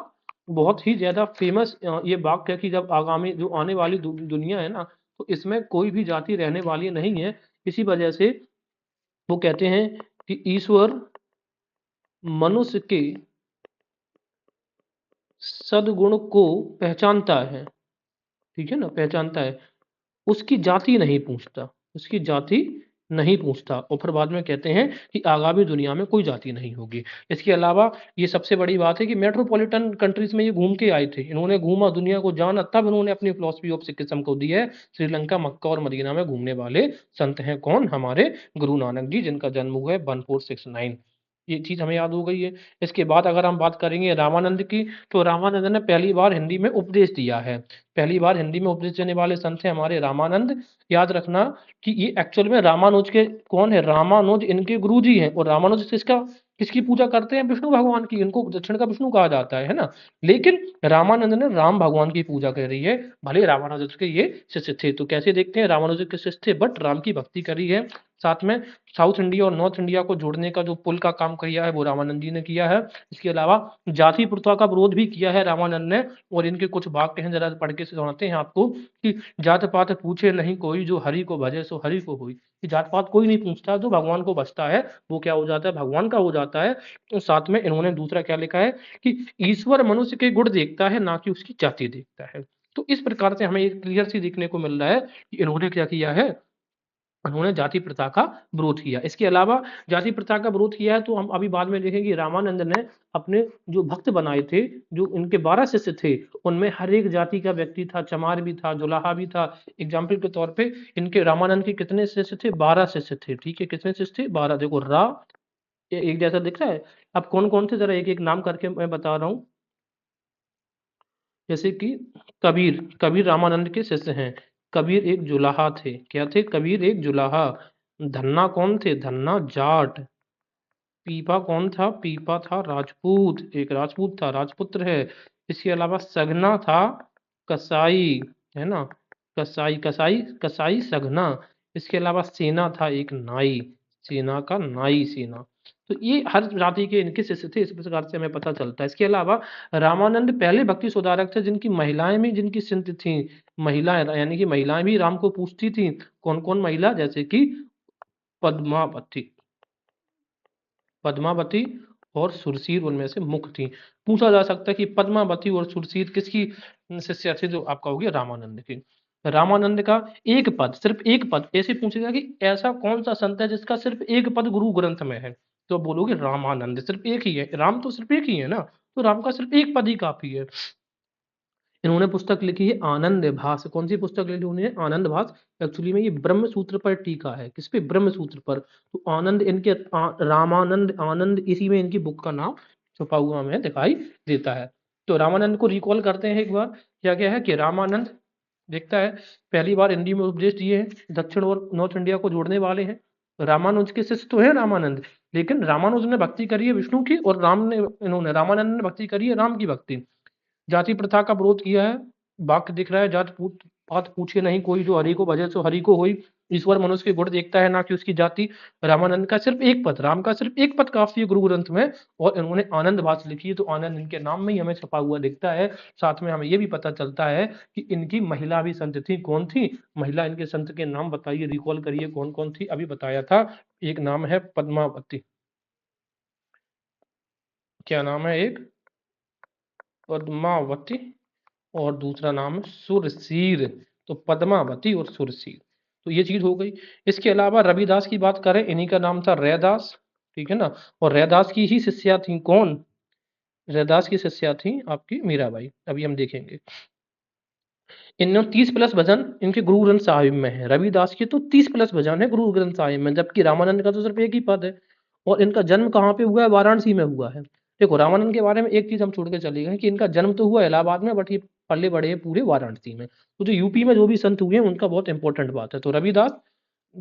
बहुत ही ज्यादा फेमस ये वाक्य है कि जब आगामी जो आने वाली दुनिया है ना, तो इसमें कोई भी जाति रहने वाली नहीं है। इसी वजह से वो कहते हैं कि ईश्वर मनुष्य के सद्गुण को पहचानता है, ठीक है ना, पहचानता है, उसकी जाति नहीं पूछता, उसकी जाति नहीं पूछता। और फिर बाद में कहते हैं कि आगामी दुनिया में कोई जाति नहीं होगी। इसके अलावा ये सबसे बड़ी बात है कि मेट्रोपॉलिटन कंट्रीज में ये घूम के आए थे, इन्होंने घूमा, दुनिया को जाना, तब इन्होंने अपनी फिलॉसफी ऑफ सिखिज्म को दी है। श्रीलंका, मक्का और मदीना में घूमने वाले संत हैं कौन, हमारे गुरु नानक जी, जिनका जन्म हुआ है 1469। ये चीज हमें याद हो गई है। इसके बाद अगर हम बात करेंगे रामानंद की, तो रामानंद ने पहली बार हिंदी में उपदेश दिया है। पहली बार हिंदी में उपदेश देने वाले संत हैं हमारे रामानंद। याद रखना कि ये एक्चुअल में रामानुज के कौन है, रामानुज इनके गुरुजी हैं। और रामानुज किसका, किसकी पूजा करते हैं, विष्णु भगवान की। इनको दक्षिण का विष्णु कहा जाता है ना। लेकिन रामानंद ने राम भगवान की पूजा करी है। भले रामानुज के ये शिष्य थे, तो कैसे देखते हैं, रामानुज के शिष्य थे बट राम की भक्ति करी है। साथ में साउथ इंडिया और नॉर्थ इंडिया को जोड़ने का जो पुल का काम किया है वो रामानंद जी ने किया है। इसके अलावा जाति प्रथा का विरोध भी किया है रामानंद ने। और इनके कुछ वाक्य हैं, जरा पढ़ के सुनाते हैं आपको कि जात पात पूछे नहीं कोई, जो हरि को भजे सो हरि को होई। कि जात पात कोई नहीं पूछता, जो भगवान को बचता है वो क्या हो जाता है, भगवान का हो जाता है। तो साथ में इन्होंने दूसरा क्या लिखा है कि ईश्वर मनुष्य के गुण देखता है, ना कि उसकी जाति देखता है। तो इस प्रकार से हमें एक क्लियर सी देखने को मिल रहा है कि इन्होंने क्या किया है, उन्होंने जाति प्रथा का विरोध किया। इसके अलावा जाति प्रथा का विरोध किया है तो हम अभी बाद में देखेंगे कि रामानंद ने अपने जो भक्त बनाए थे, जो इनके 12 शिष्य थे, उनमें हर एक जाति का व्यक्ति था, चमार भी था, जुलाहा भी था। एग्जाम्पल के तौर पे इनके रामानंद के कितने शिष्य थे, 12 शिष्य थे, ठीक है। कितने शिष्य थे, 12। देखो रा, ये एक जैसा दिख रहा है। अब कौन कौन थे, जरा एक एक नाम करके मैं बता रहा हूँ। जैसे कि कबीर, कबीर रामानंद के शिष्य हैं। कबीर एक जुलाहा थे, क्या थे, कबीर एक जुलाहा। धन्ना कौन थे, धन्ना जाट। पीपा कौन था, पीपा था राजपूत, एक राजपूत था, राजपुत्र है। इसके अलावा सगना था कसाई, है ना, कसाई, कसाई, कसाई सगना। इसके अलावा सेना था एक नाई, सेना का नाई, सेना। तो ये हर जाति के इनके शिष्य थे, इस प्रकार से हमें पता चलता है। इसके अलावा रामानंद पहले भक्ति सुधारक थे जिनकी महिलाएं भी, जिनकी संत थी, महिलाएं, यानी कि महिलाएं भी राम को पूजती थी। कौन कौन महिला, जैसे कि पद्मावती, पद्मावती और सुरसीर उनमें से मुख्य थी। पूछा जा सकता है कि पद्मावती और सुरसीर किसकी शिष्या थी, जो आपका हो गया रामानंद की। रामानंद का एक पद, सिर्फ एक पद, ऐसे पूछेगा कि ऐसा कौन सा संत है जिसका सिर्फ एक पद गुरु ग्रंथ में है, तो बोलोगे रामानंद, सिर्फ एक ही है। राम तो सिर्फ एक ही है ना, तो राम का सिर्फ एक पद ही काफी है। इन्होंने पुस्तक लिखी है आनंद भास। कौन सी पुस्तक लिखी उन्होंने? आनंद भास। एक्चुअली में ये ब्रह्म सूत्र पर टीका है। किस पे? ब्रह्म सूत्र पर। तो आनंद इनके रामानंद आनंद इसी में इनकी बुक का नाम छुपा हुआ हमें दिखाई देता है। तो रामानंद को रिकॉल करते हैं एक बार। क्या क्या है कि रामानंद देखता है पहली बार हिंदी में उपदेश दिए हैं, दक्षिण और नॉर्थ इंडिया को जोड़ने वाले हैं। रामानुज के शिष्य तो है रामानंद, लेकिन रामानुज ने भक्ति करी है विष्णु की और रामानंद ने भक्ति करी है राम की भक्ति। जाति प्रथा का विरोध किया है। वाक्य दिख रहा है, बात पूछे नहीं कोई, जो हरि को भजे सो हरि को होई। ईश्वर मनुष्य के गुण देखता है, ना कि उसकी जाति। रामानंद का सिर्फ एक पद, राम का सिर्फ एक पद काफी है गुरु ग्रंथ में, और इन्होंने आनंद भाष लिखी है। तो आनंद इनके नाम में ही हमें छपा हुआ दिखता है। साथ में हमें ये भी पता चलता है कि इनकी महिला भी संत थी। कौन थी महिला? इनके संत के नाम बताइए, रिकॉल करिए कौन कौन थी। अभी बताया था, एक नाम है पद्मावती। क्या नाम है? एक पद्मावती और दूसरा नाम है सुरसीर। तो पद्मावती और सुरसीर, तो ये चीज हो गई। इसके अलावा रविदास की बात करें, इन्हीं का नाम था रैदास, ठीक है ना। और रैदास की ही शिष्या थी कौन? रैदास की शिष्या थी आपकी मीराबाई। अभी हम देखेंगे। इनमें 30+ भजन इनके गुरु ग्रंथ साहिब में है। रविदास के तो 30+ भजन है गुरु ग्रंथ साहिब में, जबकि रामानंद का तो सिर्फ एक ही पद है। और इनका जन्म कहाँ पे हुआ है? वाराणसी में हुआ है। देखो, रामानंद के बारे में एक चीज हम छोड़ के चले गए कि इनका जन्म तो हुआ इलाहाबाद में, बट ये पले बड़े हैं पूरे वाराणसी में। तो जो यूपी में जो भी संत हुए हैं उनका बहुत इंपॉर्टेंट बात है। तो रविदास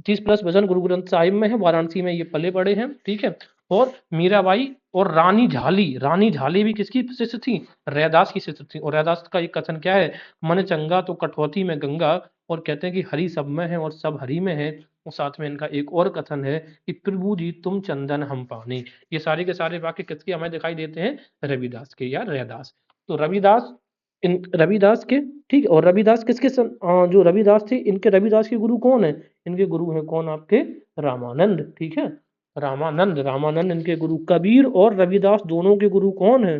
30+ भजन गुरु ग्रंथ साहिब में है, वाराणसी में ये पले बड़े हैं, ठीक है। और मीराबाई और रानी झाली भी किसकी शिष्य थी? रैदास की शिष्य थी। और रैदास का एक कथन क्या है? मन चंगा तो कठौती में गंगा। और कहते हैं कि हरि सब में है और सब हरि में है। और साथ में इनका एक और कथन है कि प्रभु जी तुम चंदन हम पानी। ये सारे के सारे वाक्य किसके हमें दिखाई देते हैं? रविदास के या रैदास। तो रविदास, इन रविदास के, ठीक है। और रविदास जो रविदास थे, इनके रविदास के गुरु कौन है? इनके गुरु हैं कौन आपके? रामानंद, ठीक है। रामानंद इनके गुरु। कबीर और रविदास दोनों के गुरु कौन है?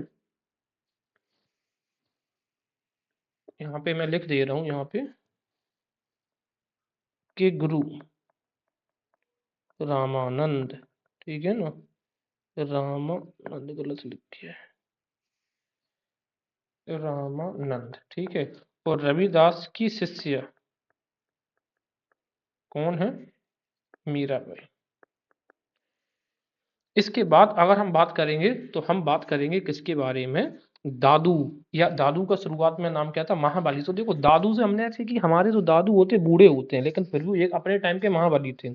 यहाँ पे मैं लिख दे रहा हूँ, यहाँ पे के गुरु रामानंद, ठीक है ना। रामानंद गलत लिखे है, रामानंद, ठीक है। और रविदास की शिष्य कौन है? मीराबाई। इसके बाद अगर हम बात करेंगे तो हम बात करेंगे किसके बारे में? दादू। या दादू का शुरुआत में नाम क्या था? महाबली। तो देखो, दादू से हमने ऐसे कि हमारे जो दादू होते बूढ़े होते हैं, लेकिन फिर भी एक अपने टाइम के महाबली थे।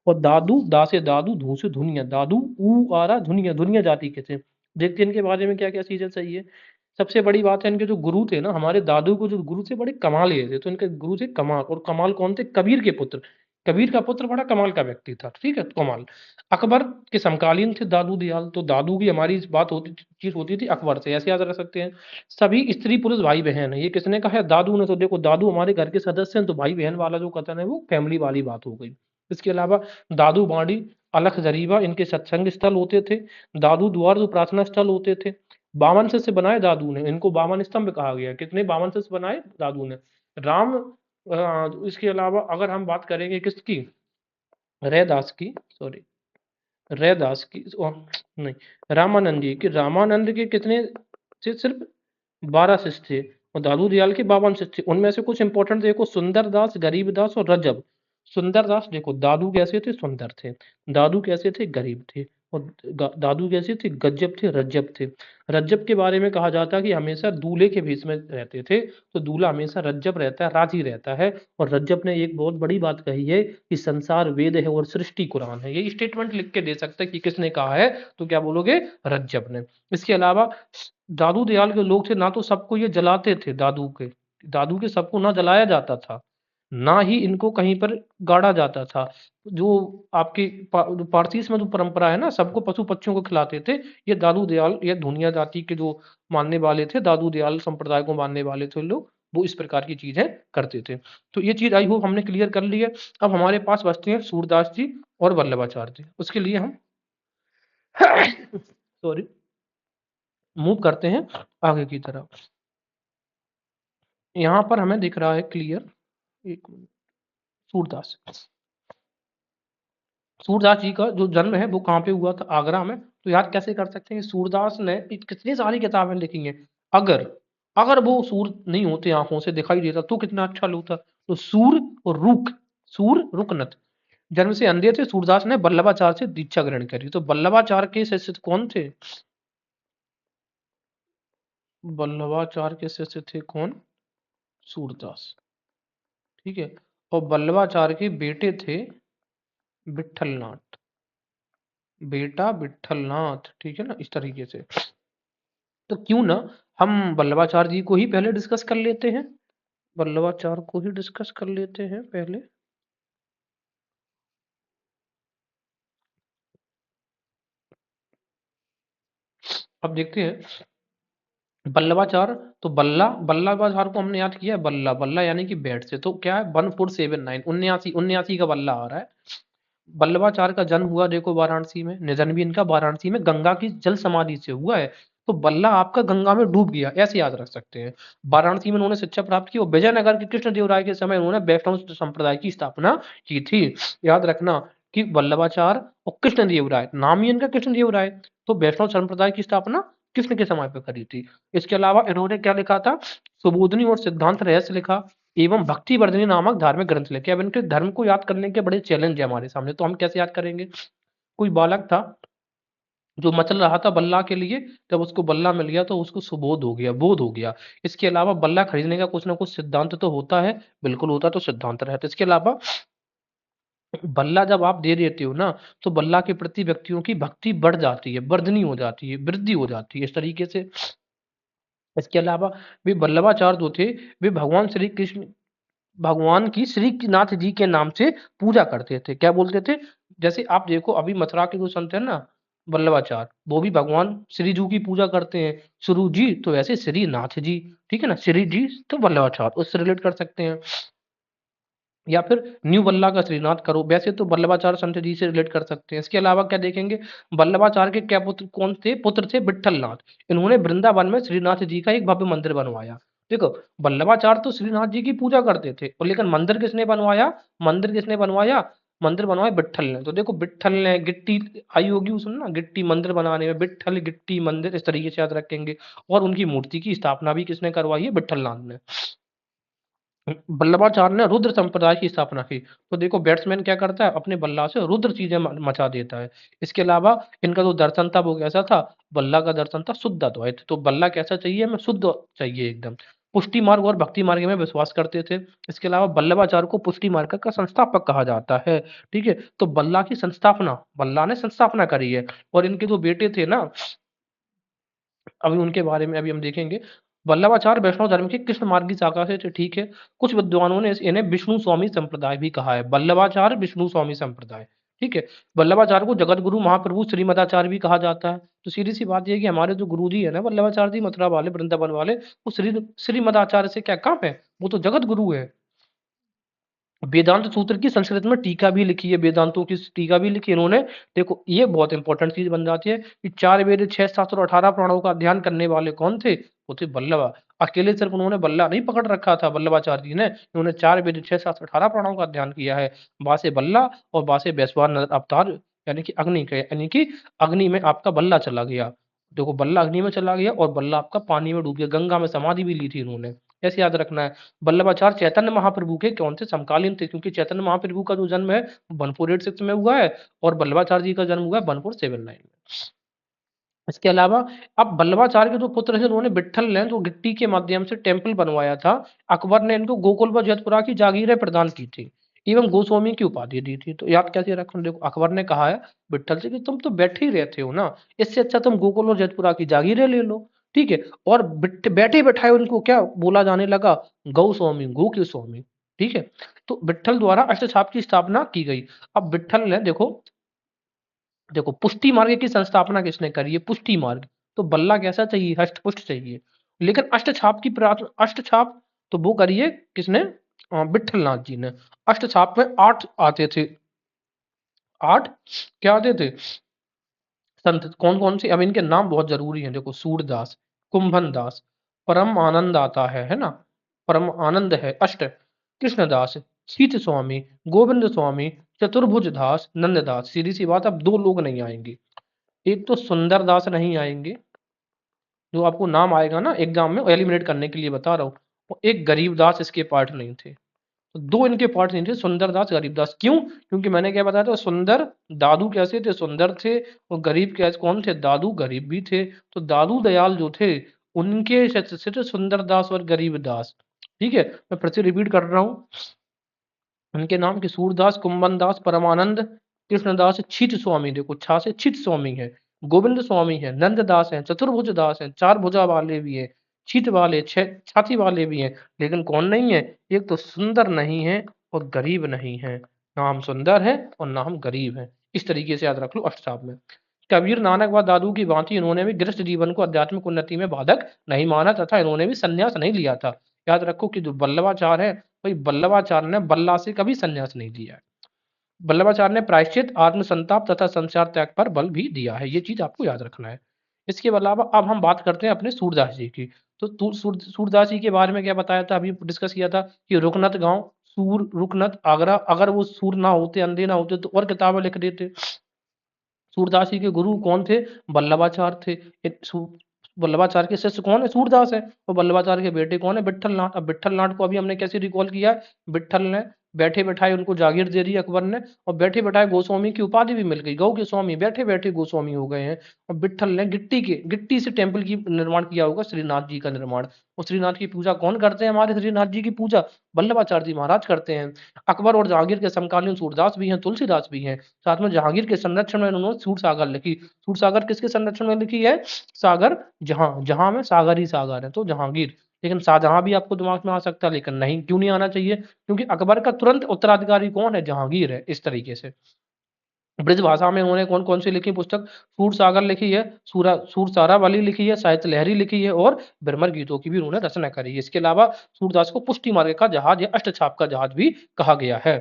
और दादू, दा से दादू, धू से धुनिया, दादू ऊ आ रहा धुनिया, धुनिया जाति के थे। देखते हैं इनके बारे में क्या क्या चीजें सही है। सबसे बड़ी बात है, इनके जो गुरु थे ना, हमारे दादू को जो गुरु थे बड़े कमाल ये थे। तो इनके गुरु थे कमाल। और कमाल कौन थे? कबीर के पुत्र। कबीर का पुत्र बड़ा कमाल का व्यक्ति था, ठीक है, कमाल। अकबर के समकालीन थे दादू दयाल। तो दादू की हमारी बात होती थी अकबर से, ऐसे याद रख सकते हैं। सभी स्त्री पुरुष भाई बहन है, ये किसने कहा है? दादू ने। तो देखो, दादू हमारे घर के सदस्य हैं, तो भाई बहन वाला जो कथन है वो फैमिली वाली बात हो गई। इसके अलावा दादू बाड़ी, अलख जरीबा इनके सत्संग स्थल होते थे। दादू द्वार जो प्रार्थना स्थल होते थे। 52 शिष्य बनाए दादू ने, इनको 52 स्तंभ कहा गया। कितने? 52 शिष्य बनाए दादू ने। राम इसके अलावा अगर हम बात करेंगे किसकी? रैदास की, सॉरी, रैदास की नहीं, रामानंद जी की। रामानंद के कितने से? सिर्फ 12 शिष्य थे। और दादू दयाल के 52 शिष्य थे। उनमें से कुछ इंपॉर्टेंट देखो, सुंदरदास, गरीबदास और रजब। सुंदरदास, देखो दादू कैसे थे? सुंदर थे। दादू कैसे थे? गरीब थे। और दादू कैसे थे? गज्जब थे, रज्जब थे। रज्जब के बारे में कहा जाता है कि हमेशा दूल्हे के भेष में रहते थे। तो दूल्हा हमेशा रज्जब रहता है, राजी रहता है। और रज्जब ने एक बहुत बड़ी बात कही है कि संसार वेद है और सृष्टि कुरान है। ये स्टेटमेंट लिख के दे सकते हैं कि किसने कहा है। तो क्या बोलोगे? रज्जब ने। इसके अलावा दादू दयाल के लोग थे ना, तो सबको ये जलाते थे। दादू के सबको ना जलाया जाता था, ना ही इनको कहीं पर गाड़ा जाता था। जो आपकी जो पारसीस में जो परंपरा है ना, सबको पशु पक्षियों को खिलाते थे। ये दादू दयाल, ये धुनिया जाति के जो मानने वाले थे, दादू दयाल संप्रदाय को मानने वाले थे लोग, वो इस प्रकार की चीजें करते थे। तो ये चीज आई होप हमने क्लियर कर ली है। अब हमारे पास बचते हैं सूरदास जी और वल्लभाचार्य जी। उसके लिए हम सॉरी, मूव करते हैं आगे की तरफ। यहाँ पर हमें दिख रहा है क्लियर, एक मिनट। सूरदास, सूरदास जी का जो जन्म है वो कहाँ पे हुआ था? आगरा में। तो याद कैसे कर सकते हैं? सूरदास ने कितनी सारी किताबें लिखी हैं। अगर अगर वो सूर नहीं होते, आंखों से दिखाई देता तो कितना अच्छा लगता। तो सूर और रुक, सूर रुकनत। जन्म से अंधे थे, सूरदास ने बल्लभाचार्य से दीक्षा ग्रहण करी। तो बल्लभाचार्य के शिष्य कौन थे? बल्लभाचार्य के शिष्य थे कौन? सूरदास। ठीक है। और बल्लभाचार्य के बेटे थे विठलनाथ, बेटा विठलनाथ। ठीक है ना, इस तरीके से। तो क्यों ना हम बल्लभाचार्य जी को ही पहले डिस्कस कर लेते हैं, बल्लभाचार्य को ही डिस्कस कर लेते हैं पहले। अब देखते हैं बल्लभाचार्य। तो बल्लभाचार्य को हमने याद किया है, बल्ला बल्ला यानी कि बैट से। तो क्या है, 1479, 79 का बल्ला आ रहा है। बल्लभाचार्य का जन्म हुआ देखो वाराणसी में, निधन भी इनका वाराणसी में गंगा की जल समाधि से हुआ है। तो बल्ला आपका गंगा में डूब गया, ऐसे याद रख सकते हैं। वाराणसी में उन्होंने शिक्षा प्राप्त की और विजयनगर के कृष्णदेवराय के समय उन्होंने वैष्णव संप्रदाय की स्थापना की थी। याद रखना कि वल्लभाचार्य और कृष्णदेवराय, नाम ही इनका कृष्णदेवराय। तो वैष्णव संप्रदाय की स्थापना कृष्ण के समय पर करी थी। इसके अलावा इन्होंने क्या लिखा था, सुबोधनी और सिद्धांत रहस्य लिखा, एवं भक्ति वर्धनी नामक धार्मिक ग्रंथ लिखे। अब इनके धर्म को याद करने के बड़े चैलेंज है हमारे सामने, तो हम कैसे याद करेंगे? कोई बालक था जो मचल रहा था बल्ला के लिए, जब उसको बल्ला मिल गया तो उसको सुबोध हो गया, बोध हो गया। इसके अलावा बल्ला खरीदने का कुछ ना कुछ सिद्धांत तो होता है, बिल्कुल होता तो सिद्धांत रहता। इसके अलावा बल्ला जब आप दे देते हो ना, तो बल्ला के प्रति व्यक्तियों की भक्ति बढ़ जाती है, वर्धनी हो जाती है, वृद्धि हो जाती है, इस तरीके से। इसके अलावा वे बल्लभाचार्य जो थे, वे भगवान श्री कृष्ण, भगवान की श्री नाथ जी के नाम से पूजा करते थे। क्या बोलते थे? जैसे आप देखो अभी मथुरा के जो संत है ना वल्लभाचार्य, वो भी भगवान श्री जी की पूजा करते हैं। शुरू जी तो वैसे श्री नाथ जी, ठीक है ना, श्री जी तो वल्लभाचार्य, उससे रिलेट कर सकते हैं। या फिर न्यू बल्ला का श्रीनाथ करो, वैसे तो वल्लभाचार्य संत जी से रिलेट कर सकते हैं। इसके अलावा क्या देखेंगे, वल्लभाचार्य के क्या पुत्र कौन थे? पुत्र थे विठलनाथ। इन्होंने वृंदावन में श्रीनाथ जी का एक भव्य मंदिर बनवाया। देखो, वल्लभाचार्य तो श्रीनाथ जी की पूजा करते थे, और लेकिन मंदिर किसने बनवाया? मंदिर किसने बनवाया? मंदिर बनवाया विट्ठल ने। तो देखो विट्ठल ने, गिट्टी आई होगी उसमें ना, गिट्टी मंदिर बनाने में, विट्ठल गिट्टी मंदिर, इस तरीके से याद रखेंगे। और उनकी मूर्ति की स्थापना भी किसने करवाई है? विट्ठलनाथ ने। बल्लभाचार्य ने रुद्र संप्रदाय की स्थापना की। तो देखो बैट्समैन क्या करता है, अपने बल्ला से रुद्र चीजें मचा देता है। इसके अलावा इनका जो दर्शन था वो कैसा था? बल्ला का दर्शन था शुद्ध अद्वैत। तो बल्ला कैसा चाहिए हमें? शुद्ध चाहिए एकदम। पुष्टि मार्ग और भक्ति मार्ग में विश्वास करते थे। इसके अलावा बल्लभाचार्य को पुष्टि मार्ग का संस्थापक कहा जाता है। ठीक है। तो बल्ला की संस्थापना, बल्ला ने संस्थापना करी है। और इनके जो बेटे थे ना, अभी उनके बारे में अभी हम देखेंगे। वल्लभाचार्य वैष्णव धर्म के कृष्ण मार्ग की शाखा से थे। ठीक है। कुछ विद्वानों ने इन्हें विष्णु स्वामी संप्रदाय भी कहा है। वल्लभाचार्य विष्णु स्वामी संप्रदाय। ठीक है। वल्लभाचार्य को जगत गुरु महाप्रभु श्रीमदाचार्य भी कहा जाता है। तो सीधी सी बात यह है कि हमारे जो गुरु जी है ना वल्लभाचार्य जी, मथुरा वाले, वृंदावन वाले, वो श्रीमदाचार्य से क्या कम है? वो तो जगत गुरु है। वेदांत सूत्र की संस्कृत में टीका भी लिखी है, वेदांतों की टीका भी लिखी है इन्होंने। देखो ये बहुत इंपॉर्टेंट चीज बन जाती है कि 4 वेद 6 शास्त्र और 18 पुराणों का अध्ययन करने वाले कौन थे? वो थे बल्लभा। अकेले सिर्फ उन्होंने बल्ला नहीं पकड़ रखा था वल्लभाचार्य जी ने, इन्होंने 4 वेद 6 शास्त्र 18 पुराणों का अध्ययन किया है। बासे बल्ला और बासे बैसवान अवतार, यानी कि अग्नि के, यानी कि अग्नि में आपका बल्ला चला गया। देखो बल्ला अग्नि में चला गया और बल्ला आपका पानी में डूब गया, गंगा में समाधि भी ली थी इन्होंने। ऐसे याद रखना है। वल्लभाचार्य चैतन्य महाप्रभु के कौन से समकालीन थे, क्योंकि चैतन्य महाप्रभु का जो जन्म है 1486 में हुआ है, और वल्लभाचार्य जी का जन्म हुआ है 1479 में। इसके अलावा अब वल्लभाचार्य के जो पुत्र थे उन्होंने विट्ठल ने जो गिट्टी के माध्यम से टेम्पल बनवाया था, अकबर ने इनको गोकुल व जयपुरा की जागीरें प्रदान की थी, एवं गोस्वामी की उपाधि दी थी। तो याद कैसे रखना, देखो अकबर ने कहा है विट्ठल से कि तुम तो बैठे ही रहते हो ना, इससे अच्छा तुम गोकुल और जयपुरा की जागीरें ले लो। ठीक है। और बैठे बैठाए उनको क्या बोला जाने लगा? गौ स्वामी, गो के स्वामी। ठीक है। तो विट्ठल द्वारा अष्टछाप की स्थापना की गई। अब विट्ठल ने देखो, देखो पुष्टि मार्ग की संस्थापना किसने करी है? पुष्टि मार्ग। तो बल्ला कैसा चाहिए? हष्टपुष्ट चाहिए। लेकिन अष्टछाप की अष्टछाप तो वो करी है किसने? विट्ठलनाथ जी ने। अष्टछाप में 8 आते थे। 8 क्या आते थे? संत कौन कौन से? अब इनके नाम बहुत जरूरी हैं। देखो सूरदास, कुंभन दास, परम आनंद आता है ना, परम आनंद है अष्ट, कृष्णदास, शीत स्वामी, गोविंद स्वामी, चतुर्भुज दास, नंददास। सीधी सी बात, अब 2 लोग नहीं आएंगे। एक तो सुंदर दास नहीं आएंगे, जो आपको नाम आएगा ना एग्जाम में एलिमिनेट करने के लिए बता रहा हूँ, वो एक गरीबदास इसके पार्ट नहीं थे। तो दो इनके पार्ट नहीं थे, सुंदरदास गरीबदास। क्यों? क्योंकि मैंने क्या बताया था, सुंदर दादू कैसे थे, सुंदर थे, और गरीब कैसे कौन थे, दादू गरीब भी थे। तो दादू दयाल जो थे उनके क्षेत्र से थे सुंदरदास और गरीबदास। ठीक है, मैं फिर से रिपीट कर रहा हूँ, उनके नाम किशोरदास, कुंभनदास, परमानंद, कृष्णदास, छित स्वामी, देखो छा से छित स्वामी है, गोविंद स्वामी है, नंददास है, चतुर्भुज दास है, चार भुजा वाले भी है, छित वाले, छह छाती वाले भी हैं, लेकिन कौन नहीं है, एक तो सुंदर नहीं है और गरीब नहीं है। ना हम सुंदर है और ना हम गरीब हैं। इस तरीके से याद रख लो अष्टसाप में। कबीर, नानक व दादू की भांति इन्होंने भी गृहस्थ जीवन को आध्यात्मिक उन्नति में बाधक नहीं माना तथा इन्होंने भी संन्यास नहीं लिया था। याद रखो कि जो वल्लभाचार है, भाई वल्लभाचार्य ने बल्ला से कभी संन्यास नहीं लिया है। वल्लभाचार्य ने प्रायश्चित, आत्मसंताप तथा संसार त्याग पर बल भी दिया है। ये चीज आपको याद रखना है। इसके अलावा अब हम बात करते हैं अपने सूरदास जी की। तो सूरदास जी के बारे में क्या बताया था, अभी डिस्कस किया था कि रुकनत गांव, सूर रुकनत आगरा, अगर वो सूर ना होते, अंधे ना होते तो और किताबें लिख देते। सूरदास जी के गुरु कौन थे, वल्लभाचार्य थे। वल्लभाचार्य के शिष्य कौन है, सूरदास है। और वल्लभाचार्य के बेटे कौन है, विट्ठल नाथ। अब विट्ठल नाथ को अभी हमने कैसे रिकॉल किया है, विट्ठल ने बैठे बैठाए उनको जागीर दे दी अकबर ने, और बैठे बैठाए गोस्वामी की उपाधि भी मिल गई, गौ के स्वामी, बैठे बैठे गोस्वामी हो गए हैं। और विट्ठल ने गिट्टी से टेम्पल की निर्माण किया होगा, श्रीनाथ जी का निर्माण। और श्रीनाथ की पूजा कौन करते हैं, हमारे श्रीनाथ जी की पूजा वल्लभाचार्य जी महाराज करते हैं। अकबर और जहांगीर के समकालीन सूरदास भी हैं, तुलसीदास भी हैं। साथ में जहांगीर के संरक्षण में उन्होंने सूर सागर लिखी। सूर सागर किसके संरक्षण में लिखी है, सागर जहां, जहां में सागर ही सागर है, तो जहांगीर। लेकिन शाहजहां भी आपको दिमाग में आ सकता है, लेकिन नहीं, क्यों नहीं आना चाहिए, क्योंकि अकबर का तुरंत उत्तराधिकारी कौन है, जहांगीर है। इस तरीके से ब्रज भाषा में उन्होंने कौन कौन सी लिखी पुस्तक, सूर सागर लिखी है, सूर सारावली लिखी है, साहित्य लहरी लिखी है, और ब्रह्मर गीतों की भी उन्होंने रचना करी है। इसके अलावा सूरदास को पुष्टि मार्ग का जहाज या अष्टछाप का जहाज भी कहा गया है।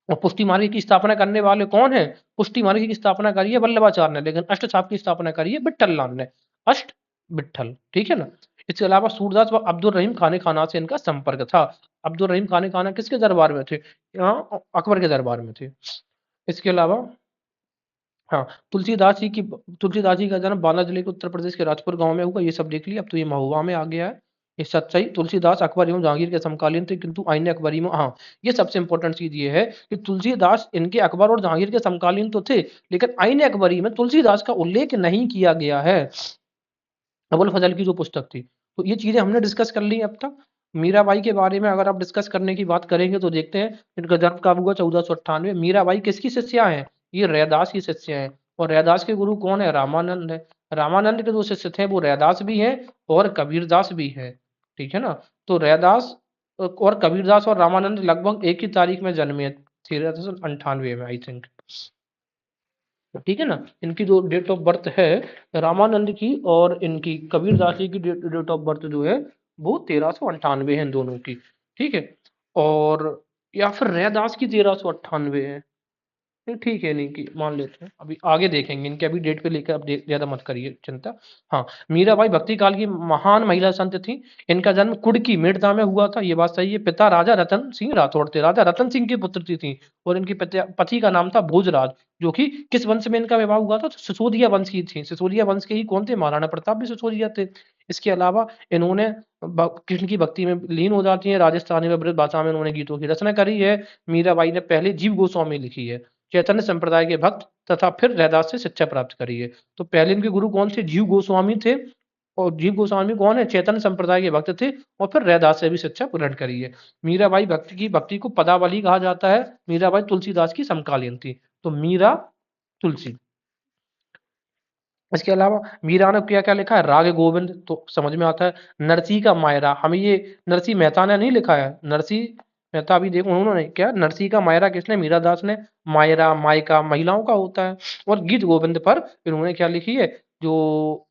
और पुष्टि मार्ग की स्थापना करने वाले कौन है, पुष्टि मार्ग की स्थापना करी है वल्लभाचार्य ने, लेकिन अष्टछाप की स्थापना करी है विट्ठल नाथ ने। अष्ट विट्ठल, ठीक है ना। इसके अलावा सूरदास व अब्दुल रहीम खाने खाना से इनका संपर्क था। अब्दुल रहीम खाने खाना किसके दरबार में थे, यहाँ अकबर के दरबार में थे। इसके अलावा हाँ, तुलसीदास जी का जन्म बांदा जिले के उत्तर प्रदेश के राजपुर गांव में हुआ। ये सब देख लिया, अब तो ये महुआ में आ गया है। ये सच्चाई, तुलसीदास अकबर एवं जहांगीर के समकालीन थे, किंतु आईने अकबरी में, हाँ, ये सबसे इंपॉर्टेंट चीज ये है कि तुलसीदास इनके अकबर और जहांगीर के समकालीन तो थे, लेकिन आईने अकबरी में तुलसीदास का उल्लेख नहीं किया गया है, अबुल फजल की जो पुस्तक थी। तो ये चीजें हमने डिस्कस कर ली अब तक। मीराबाई के बारे में अगर आप डिस्कस करने की बात करेंगे तो देखते हैं इनका जन्म कब हुआ, 1498। मीराबाई किसकी शिष्या है, ये रैदास की शिष्या है। और रैदास के गुरु कौन है, रामानंद है। रामानंद के जो शिष्य थे वो रैदास भी हैं और कबीरदास भी हैं, ठीक है ना। तो रैदास और कबीरदास और रामानंद लगभग एक ही तारीख में जन्मे, 1398 में आई थिंक, ठीक है ना। इनकी जो डेट ऑफ बर्थ है रामानंद की और इनकी कबीरदास जी की डेट ऑफ बर्थ जो है वो 1398 है इन दोनों की, ठीक है। और या फिर रैदास की 1398 है, नहीं ठीक है, नहीं की मान लेते हैं, अभी आगे देखेंगे इनके, अभी डेट पे लेकर अब ज्यादा मत करिए चिंता। हाँ, मीराबाई भक्ति काल की महान महिला संत थी। इनका जन्म कुड़की मेड़ता में हुआ था, ये बात सही है। पिता राजा रतन सिंह राठौड़ थे, राजा रतन सिंह की पुत्री थी। और इनके पति का नाम था भोजराज, जो कि किस वंश में इनका विवाह हुआ था, तो सिसोदिया वंश की थी। सिसोदिया वंश के ही कौन थे, महाराणा प्रताप भी सिसोदिया थे। इसके अलावा इन्होंने कृष्ण की भक्ति में लीन हो जाती है। राजस्थानी व ब्रज भाषा में इन्होंने गीतों की रचना करी है। मीराबाई ने पहले जीव गोस्वामी लिखी है, चैतन्य संप्रदाय के भक्त, तथा फिर रैदास से शिक्षा प्राप्त करी है। तो पहले इनके गुरु कौन थे, जीव गोस्वामी थे। और जीव गोस्वामी कौन है, चैतन्य संप्रदाय के भक्त थे। और फिर रैदास से भी शिक्षा ग्रहण करी है। मीराबाई भक्ति को पदावली कहा जाता है। मीराबाई तुलसीदास की समकालीन थी। तो मीरा, तुलसी। इसके अलावा मीरा ने क्या क्या लिखा है, राग गोविंद तो समझ में आता है। नरसी का मायरा, हमें ये नरसी मेहता ने नहीं लिखा है, नरसी मेहता अभी देखो उन्होंने क्या, नरसी का मायरा किसने, मीरा दास ने। मायरा मायका महिलाओं का होता है। और गीत गोविंद पर इन्होंने क्या लिखी है, जो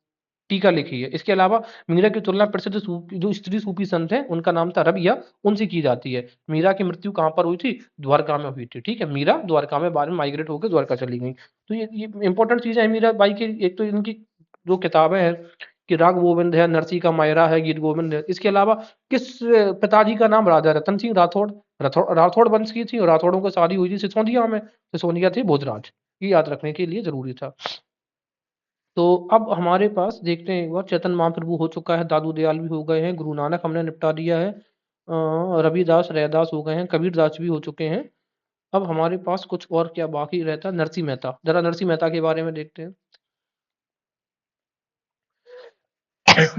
टीका लिखी है। इसके अलावा मीरा की तुलना प्रसिद्ध जो स्त्री सूफी संत हैं उनका नाम था रबिया, उनसे की जाती है। मीरा की मृत्यु कहाँ पर हुई थी, द्वारका में हुई थी, ठीक है। मीरा द्वारका में बाद में माइग्रेट होकर द्वारका चली गई। तो ये इंपॉर्टेंट चीज है मीरा बाई की। एक तो इनकी जो किताबें हैं कि राग गोविंद है, नरसी का मायरा है, गीत गोविंद है। इसके अलावा किस पिताजी का नाम, राजा रतन सिंह राठौड़, राठौड़ वंश की थी, और राठौड़ों की शादी हुई थी सिसोदिया में, सिसोदिया थे भोजराज। ये याद रखने के लिए जरूरी था। तो अब हमारे पास देखते हैं एक बार, चेतन महाप्रभु हो चुका है, दादू दयाल भी हो गए हैं, गुरु नानक हमने निपटा दिया है, रविदास रैदास हो गए हैं, कबीरदास भी हो चुके हैं। अब हमारे पास कुछ और क्या बाकी रहता है, नरसिंह मेहता। जरा नरसिंह मेहता के बारे में देखते हैं।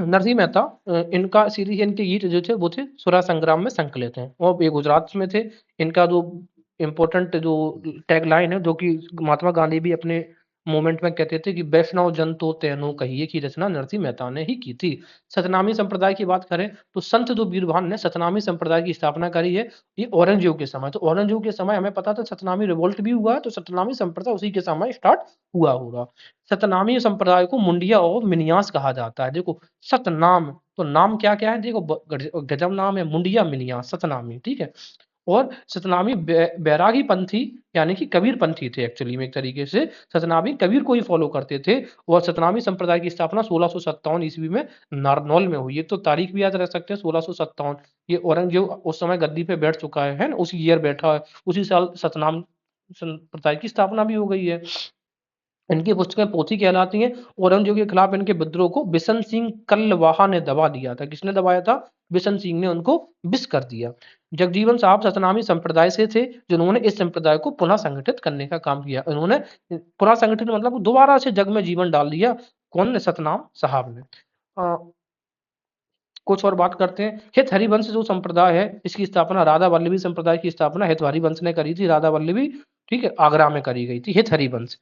नरसिंह मेहता, इनका सीरीज, इनके गीत जो थे वो थे सुरा संग्राम में संकलित हैं, और ये गुजरात में थे। इनका जो इम्पोर्टेंट जो टैग लाइन है, जो कि महात्मा गांधी भी अपने मूवमेंट में कहते थे कि वैष्णव जन तो तेनो कहिए, की रचना नरसिंह मेहता ने ही की थी। सतनामी संप्रदाय की बात करें तो संत जो बीरभान ने सतनामी संप्रदाय की स्थापना करी है, ये औरंगजेब के समय। तो औरंगजेब के समय हमें पता था सतनामी रिवोल्ट भी हुआ है, तो सतनामी संप्रदाय उसी के समय स्टार्ट हुआ होगा। सतनामी संप्रदाय को मुंडिया और मिनियास कहा जाता है। देखो, सतनाम, तो नाम क्या क्या है, देखो गजब नाम है, मुंडिया मिनियास सतनामी, ठीक है। और सतनामी बैरागी पंथी, यानी कि कबीर पंथी थे एक्चुअली में, एक तरीके से सतनामी कबीर को ही फॉलो करते थे। और सतनामी संप्रदाय की स्थापना 1657 ईस्वी में नारनौल में हुई है। तो तारीख भी याद रख सकते हैं, 1657। ये औरंगजेब उस समय गद्दी पे बैठ चुका है ना, उसी ईयर बैठा है, उसी साल सतनाम संप्रदाय की स्थापना भी हो गई है। इनकी पुस्तकें पोथी कहलाती हैं। औरंगजेब के खिलाफ इनके विद्रोह को बिशन सिंह कल्लवाहा ने दबा दिया था। किसने दबाया था? बिशन सिंह ने उनको विश कर दिया। जगजीवन साहब सतनामी संप्रदाय से थे, जिन्होंने इस संप्रदाय को पुनः संगठित करने का काम किया। उन्होंने पुनः संगठित मतलब दोबारा से जग में जीवन डाल दिया। कौन ने? सतनाम साहब ने। अ, कुछ और बात करते हैं। हित हरिवंश जो संप्रदाय है, इसकी स्थापना राधा वल्लभी संप्रदाय की स्थापना हित हरिवंश ने करी थी। राधा वल्लभी, ठीक है, आगरा में करी गई थी। हित हरिवंश,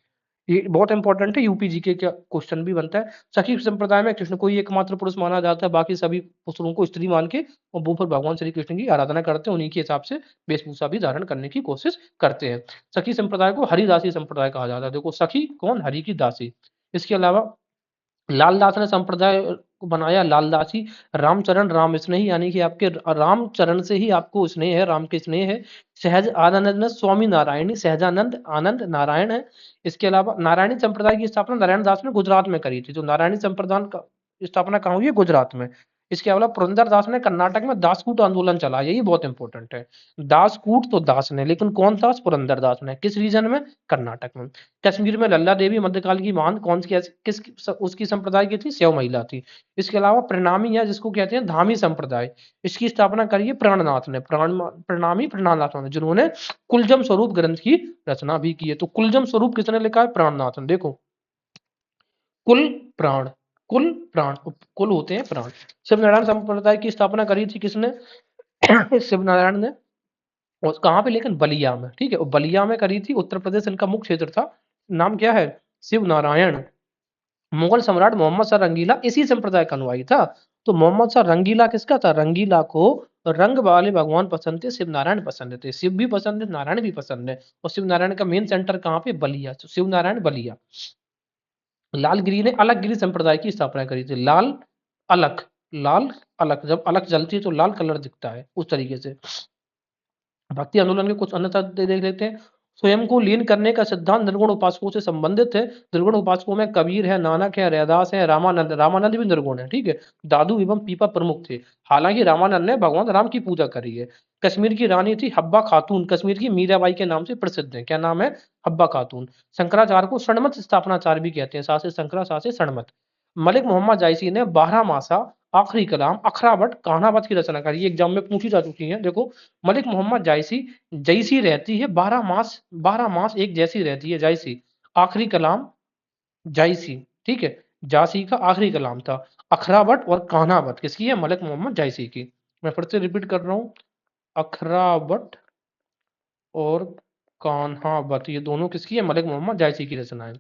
ये बहुत इंपॉर्टेंट है, यूपी जीके का क्वेश्चन भी बनता है। सखी संप्रदाय में कृष्ण को ही एकमात्र पुरुष माना जाता है, बाकी सभी पुरुषों को स्त्री मान के और वो फिर भगवान श्री कृष्ण की आराधना करते हैं, उन्हीं के हिसाब से वेशभूषा भी धारण करने की कोशिश करते हैं। सखी संप्रदाय को हरिदासी संप्रदाय कहा जाता है। देखो, सखी कौन? हरि की दासी। इसके अलावा लालदास ने संप्रदाय को बनाया लालदासी। रामचरण राम स्नेही, यानी कि आपके रामचरण से ही आपको स्नेह है, राम के स्नेह है। सहज आनंद ने स्वामी नारायणी, सहजानंद आनंद नारायण है। इसके अलावा नारायणी संप्रदाय की स्थापना नारायण दास ने गुजरात में करी थी। तो नारायणी संप्रदाय का स्थापना कहाँ हुई है? गुजरात में। इसके अलावा पुरंदर दास ने कर्नाटक में दासकूट आंदोलन चलाया, यही बहुत इंपॉर्टेंट है। दासकूट तो दास ने, लेकिन कौन दास? पुरंदर दास ने। किस रीजन में? कर्नाटक में। कश्मीर में लल्ला देवी मध्यकाल की महान कौन सी किस उसकी संप्रदाय की थी? शैव महिला थी। इसके अलावा प्रणामी, या जिसको कहते हैं धामी संप्रदाय, इसकी स्थापना करी है प्राणनाथ ने। प्रणामी प्राणनाथ ने, जिन्होंने कुलजम स्वरूप ग्रंथ की रचना भी की है। तो कुलजम स्वरूप किसने लिखा है? प्राणनाथ ने। देखो, कुल प्राण, कुल प्राण, कुल होते हैं प्राण। शिवनारायण संप्रदाय की स्थापना करी थी किसने? शिवनारायण ने। और कहाँ पे? लेकिन बलिया में, ठीक है, और बलिया में करी थी। उत्तर प्रदेश इनका मुख्य क्षेत्र था। नाम क्या है? शिव नारायण। मुगल सम्राट मोहम्मद शाह रंगीला इसी संप्रदाय का अनुयायी था। तो मोहम्मद शाह रंगीला किसका था? रंगीला को रंग वाले भगवान पसंद थे, शिव नारायण पसंद थे। शिव भी पसंद है, नारायण भी पसंद है। और शिव नारायण का मेन सेंटर कहाँ पे? बलिया। तो शिव नारायण बलिया। लालगिरी ने अलग गिरी संप्रदाय की स्थापना करी थी। लाल अलख, लाल अलख, जब अलख जलती है तो लाल कलर दिखता है, उस तरीके से। भक्ति आंदोलन के कुछ अन्य तथ्य देख लेते हैं। स्वयं को लीन करने का सिद्धांत निर्गुण उपासकों से संबंधित है। निर्गुण उपासकों में कबीर है, नानक है, रैदास है, रामानंद। रामानंद भी निर्गुण है, ठीक है। दादू एवं पीपा प्रमुख थे। हालांकि रामानंद ने भगवान राम की पूजा करी है। कश्मीर की रानी थी हब्बा खातून, कश्मीर की मीराबाई के नाम से प्रसिद्ध है। क्या नाम है? हब्बा खातून। शंकराचार्य को षणमत स्थापनाचार्य भी कहते हैं, सासे शंकरा सासे षणमत। मलिक मोहम्मद जायसी ने 12 मासा, आखिरी कलाम, अखरावट, कान्हावत की रचना करी। ये एग्जाम में पूछी जा चुकी है। देखो, मलिक मोहम्मद जायसी, जैसी रहती है 12 मास, 12 मास एक जैसी रहती है, जायसी। आखिरी कलाम जायसी, ठीक है। जासी का आखिरी कलाम था। अखरावट और कान्हावत किसकी है? मलिक मोहम्मद जायसी की। मैं फिर से रिपीट कर रहा हूँ, अखरावट और कान्हावत, ये दोनों किसकी है? मलिक मोहम्मद जायसी की रचना है।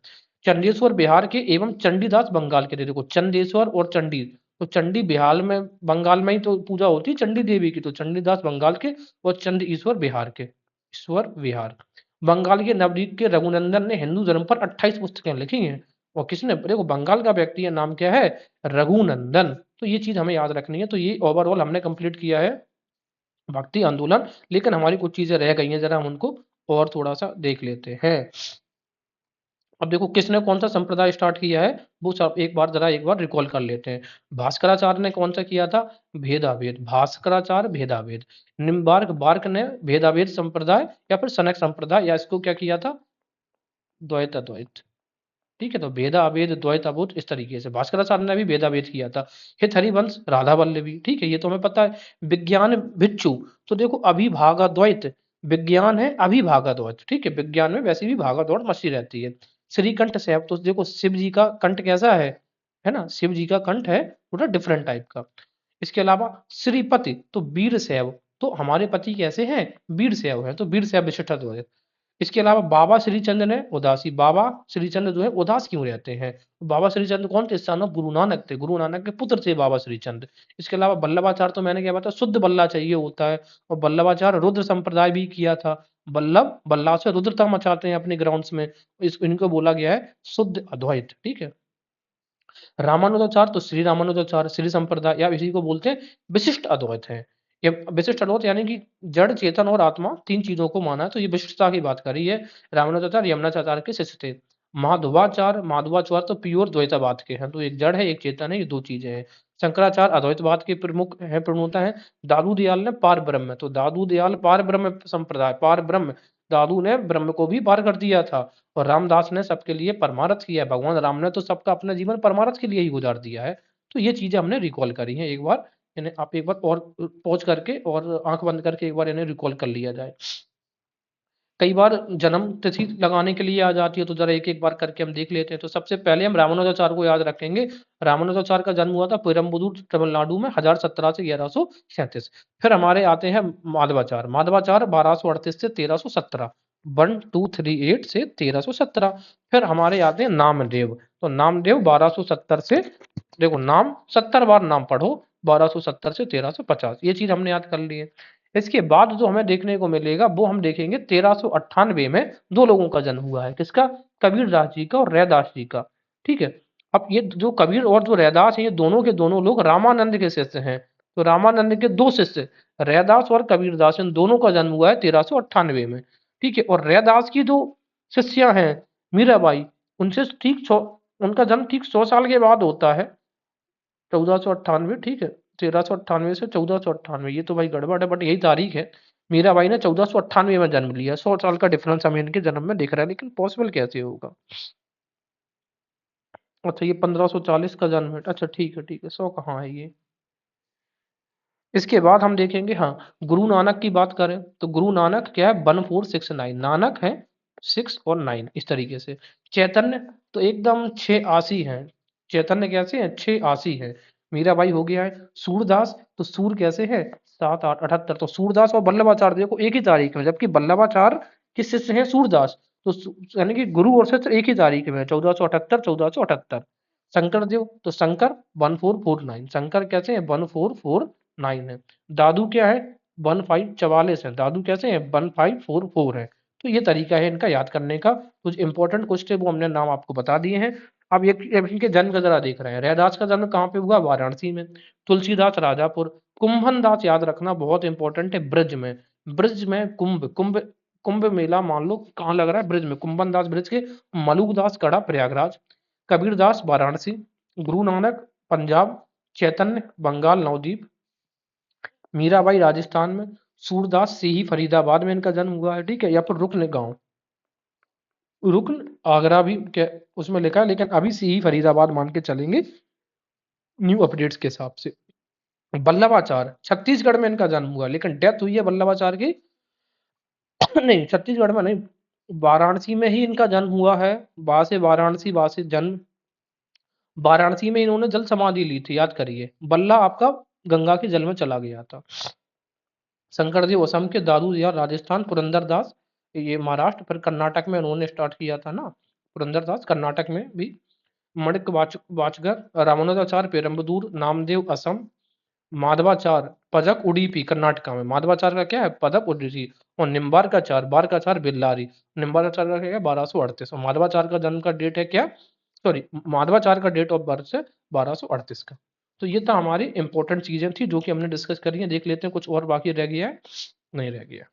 चंडेश्वर बिहार के एवं चंडीदास बंगाल के थे। देखो, चंदेश्वर और चंडी, तो चंडी बिहार में, बंगाल में ही तो पूजा होती है चंडी देवी की। तो चंडीदास बंगाल के और चंड ईश्वर बिहार के। ईश्वर बिहार। बंगाल के नवदीप के रघुनंदन ने हिंदू धर्म पर 28 पुस्तकें लिखी हैं। और किसने? देखो, बंगाल का व्यक्ति है, नाम क्या है? रघुनंदन। तो ये चीज हमें याद रखनी है। तो ये ओवरऑल हमने कंप्लीट किया है भक्ति आंदोलन, लेकिन हमारी कुछ चीजें रह गई हैं, जरा हम उनको और थोड़ा सा देख लेते हैं। अब देखो, किसने कौन सा संप्रदाय स्टार्ट किया है, वो सब एक बार रिकॉल कर लेते हैं। भास्कराचार्य ने कौन सा किया था? भेदाभेद। भास्कराचार्य भेदाभेद। निम्बार्क बार्क ने भेदाभेद संप्रदाय या फिर सनक संप्रदाय, या इसको क्या किया था? द्वैत अद्वैत। ठीक है, तो भेदा अभेद द्वैत अभूत इस तरीके से भास्कराचार्य ने भी भेदा भेद किया था। हित हरिवंश राधा वल्लभी, ठीक है, ये तो हमें पता है। विज्ञान भिक्षु, तो देखो अभिभागाद्वैत, विज्ञान है अभिभागाद्वैत, ठीक है, विज्ञान में वैसे भी भागादौड़ मची रहती है। श्रीकंठ शैव, तो देखो शिव जी का कंठ कैसा है ना, शिव जी का कंठ है थोड़ा डिफरेंट टाइप का। इसके अलावा श्रीपति, तो वीर शैव, तो हमारे पति कैसे हैं, वीर शैव है, तो वीर शैव विशिष्ट अद्वैत। इसके अलावा बाबा श्रीचंद ने उदासी, बाबा श्रीचंद जो है उदास क्यों रहते हैं, बाबा श्रीचंद कौन थे, सन ऑफ गुरु नानक थे, गुरु नानक के पुत्र थे बाबा श्रीचंद। इसके अलावा बल्लभाचार्य, तो मैंने क्या बताया, शुद्ध बल्ला चाहिए होता है, और बल्लभाचार्य रुद्र संप्रदाय भी किया था। बल्लभ बल्ला से रुद्रता मचाते हैं अपने ग्राउंड्स में, इनको बोला गया है शुद्ध अद्वैत, ठीक है। रामानुजाचार्य, तो श्री रामानुजाचार्य श्री संप्रदाय या इसी को बोलते हैं विशिष्ट अद्वैत है। ये विशिष्ट अद्वैत यानी कि जड़ चेतन और आत्मा तीन चीजों को माना है, तो ये विशिष्टता की बात करी है। रामानुजाचार्य यमुनाचार्य के शिष्य थे। माधवाचार्य तो प्योर द्वैतवाद के हैं, तो एक जड़ है एक चेतन है, ये दो चीजें हैं। शंकराचार्य अद्वैतवाद के प्रमुख है, प्रमुखता है। दादू दयाल ने पार ब्रह्म, तो दादू दयाल पार ब्रह्म संप्रदाय, पार ब्रह्म, दादू ने ब्रह्म को भी पार कर दिया था। और रामदास ने सबके लिए परमारथ किया है, भगवान राम ने तो सबका अपना जीवन परमारथ के लिए ही गुजार दिया है। तो ये चीजें हमने रिकॉल करी हैं एक बार, इन्हें आप एक बार और पॉज करके और आंख बंद करके एक बार इन्हें रिकॉल कर लिया जाए। कई बार जन्म तिथि लगाने के लिए आ जाती है, तो जरा एक एक बार करके हम देख लेते हैं। तो सबसे पहले हम रामानुजाचार्य को याद रखेंगे। रामानुजाचार्य का जन्म हुआ था पेरम्बदूर तमिलनाडु में 1017 से 1137। फिर हमारे आते हैं माधवाचार्य, माधवाचार्य 1238 से 1317, 1238 से 1317। फिर हमारे आते हैं नामदेव, तो नामदेव 1270 से, देखो नाम 70 बार नाम पढ़ो, 1270 से 1350, ये चीज हमने याद कर ली है। इसके बाद जो हमें देखने को मिलेगा वो हम देखेंगे 1398 में दो लोगों का जन्म हुआ है, किसका, कबीर दास जी का और रैदास जी का, ठीक है। अब ये जो कबीर और जो रैदास हैं, ये दोनों के दोनों लोग रामानंद के शिष्य हैं। तो रामानंद के दो शिष्य रैदास और कबीरदास, इन दोनों का जन्म हुआ है 1398 में, ठीक है। और रैदास की जो शिष्या हैं मीराबाई, उनसे ठीक उनका जन्म ठीक 100 साल के बाद होता है, 1498, ठीक है। 1398 से 1498, ये तो भाई गड़बड़ है, बट यही तारीख है। मीराबाई ने 1498 में जन्म लिया, 100 साल का डिफरेंस हमें इनके जन्म में दिख रहा है, लेकिन पॉसिबल कैसे होगा। अच्छा, ये 1540 का जन्म है, अच्छा ठीक है ठीक है, 100 कहाँ है ये। इसके बाद हम देखेंगे, हाँ, गुरु नानक की बात करें तो गुरु नानक क्या है, 1469, नानक है 6 और 9 इस तरीके से। चैतन्य तो एकदम 680 है, चैतन्य कैसे है, 680 है। मीराबाई हो गया है। सूरदास, तो सूर कैसे है, 7 8 78, तो सूरदास और वल्लभाचार्य देखो एक ही तारीख में, जबकि वल्लभाचार्य के शिष्य हैं सूरदास, तो यानी कि गुरु और शिष्य एक ही तारीख में, 1478 1478। शंकर देव, तो शंकर 1449, शंकर कैसे है, 1449 है। दादू क्या है, 1544 है, दादू कैसे है, 1544 है। तो ये तरीका है इनका याद करने का। कुछ इंपॉर्टेंट क्वेश्चन वो हमने नाम आपको बता दिए हैं। अब ये इनके जन्म का जरा देख रहे हैं। रैदास का जन्म कहाँ पे हुआ, वाराणसी में। तुलसीदास राजापुर। कुंभन दास याद रखना बहुत इंपॉर्टेंट है, ब्रज में। ब्रज में कुंभ कुंभ कुंभ मेला मान लो कहाँ लग रहा है, ब्रज में। कुंभन दास ब्रज के, मलुक दास कड़ा प्रयागराज, कबीर दास वाराणसी, गुरु नानक पंजाब, चैतन्य बंगाल नवद्वीप, मीराबाई राजस्थान में, सूरदास से ही फरीदाबाद में इनका जन्म हुआ है, ठीक है। या फिर रुकन गांव, रुकन आगरा भी क्या उसमें लिखा है, लेकिन अभी से ही फरीदाबाद मान के चलेंगे न्यू अपडेट्स के हिसाब से। वल्लभाचार्य छत्तीसगढ़ में इनका जन्म हुआ, लेकिन डेथ हुई है वल्लभाचार्य की नहीं, छत्तीसगढ़ में नहीं, वाराणसी में ही इनका जन्म हुआ है। वहां से वाराणसी, वहां से जन्म, वाराणसी में इन्होंने जल समाधि ली थी, याद करिए। बल्ला आपका गंगा के जल में चला गया था। शंकरदेव असम के, दादू दिया राजस्थान, पुरंदरदास ये महाराष्ट्र, फिर कर्नाटक में उन्होंने स्टार्ट किया था ना, पुरंदरदास कर्नाटक में भी। मणिक वाचगर, रामानुजाचार्य पेरम्बदूर, नामदेव असम, माधवाचार्य पदक उडुपी कर्नाटका में। माधवाचार्य का क्या है, पदक उडुपी। और निम्बार्काचार्य बारकाचार्य बेल्लारी, निम्बार्काचार्य का क्या है, 1238। और माधवाचार्य का जन्म का डेट है क्या, सॉरी, माधवाचार्य का डेट ऑफ बर्थ है 1238 का। तो ये तो हमारी इंपॉर्टेंट चीजें थी जो कि हमने डिस्कस करी है। देख लेते हैं कुछ और बाकी रह गया है, नहीं रह गया।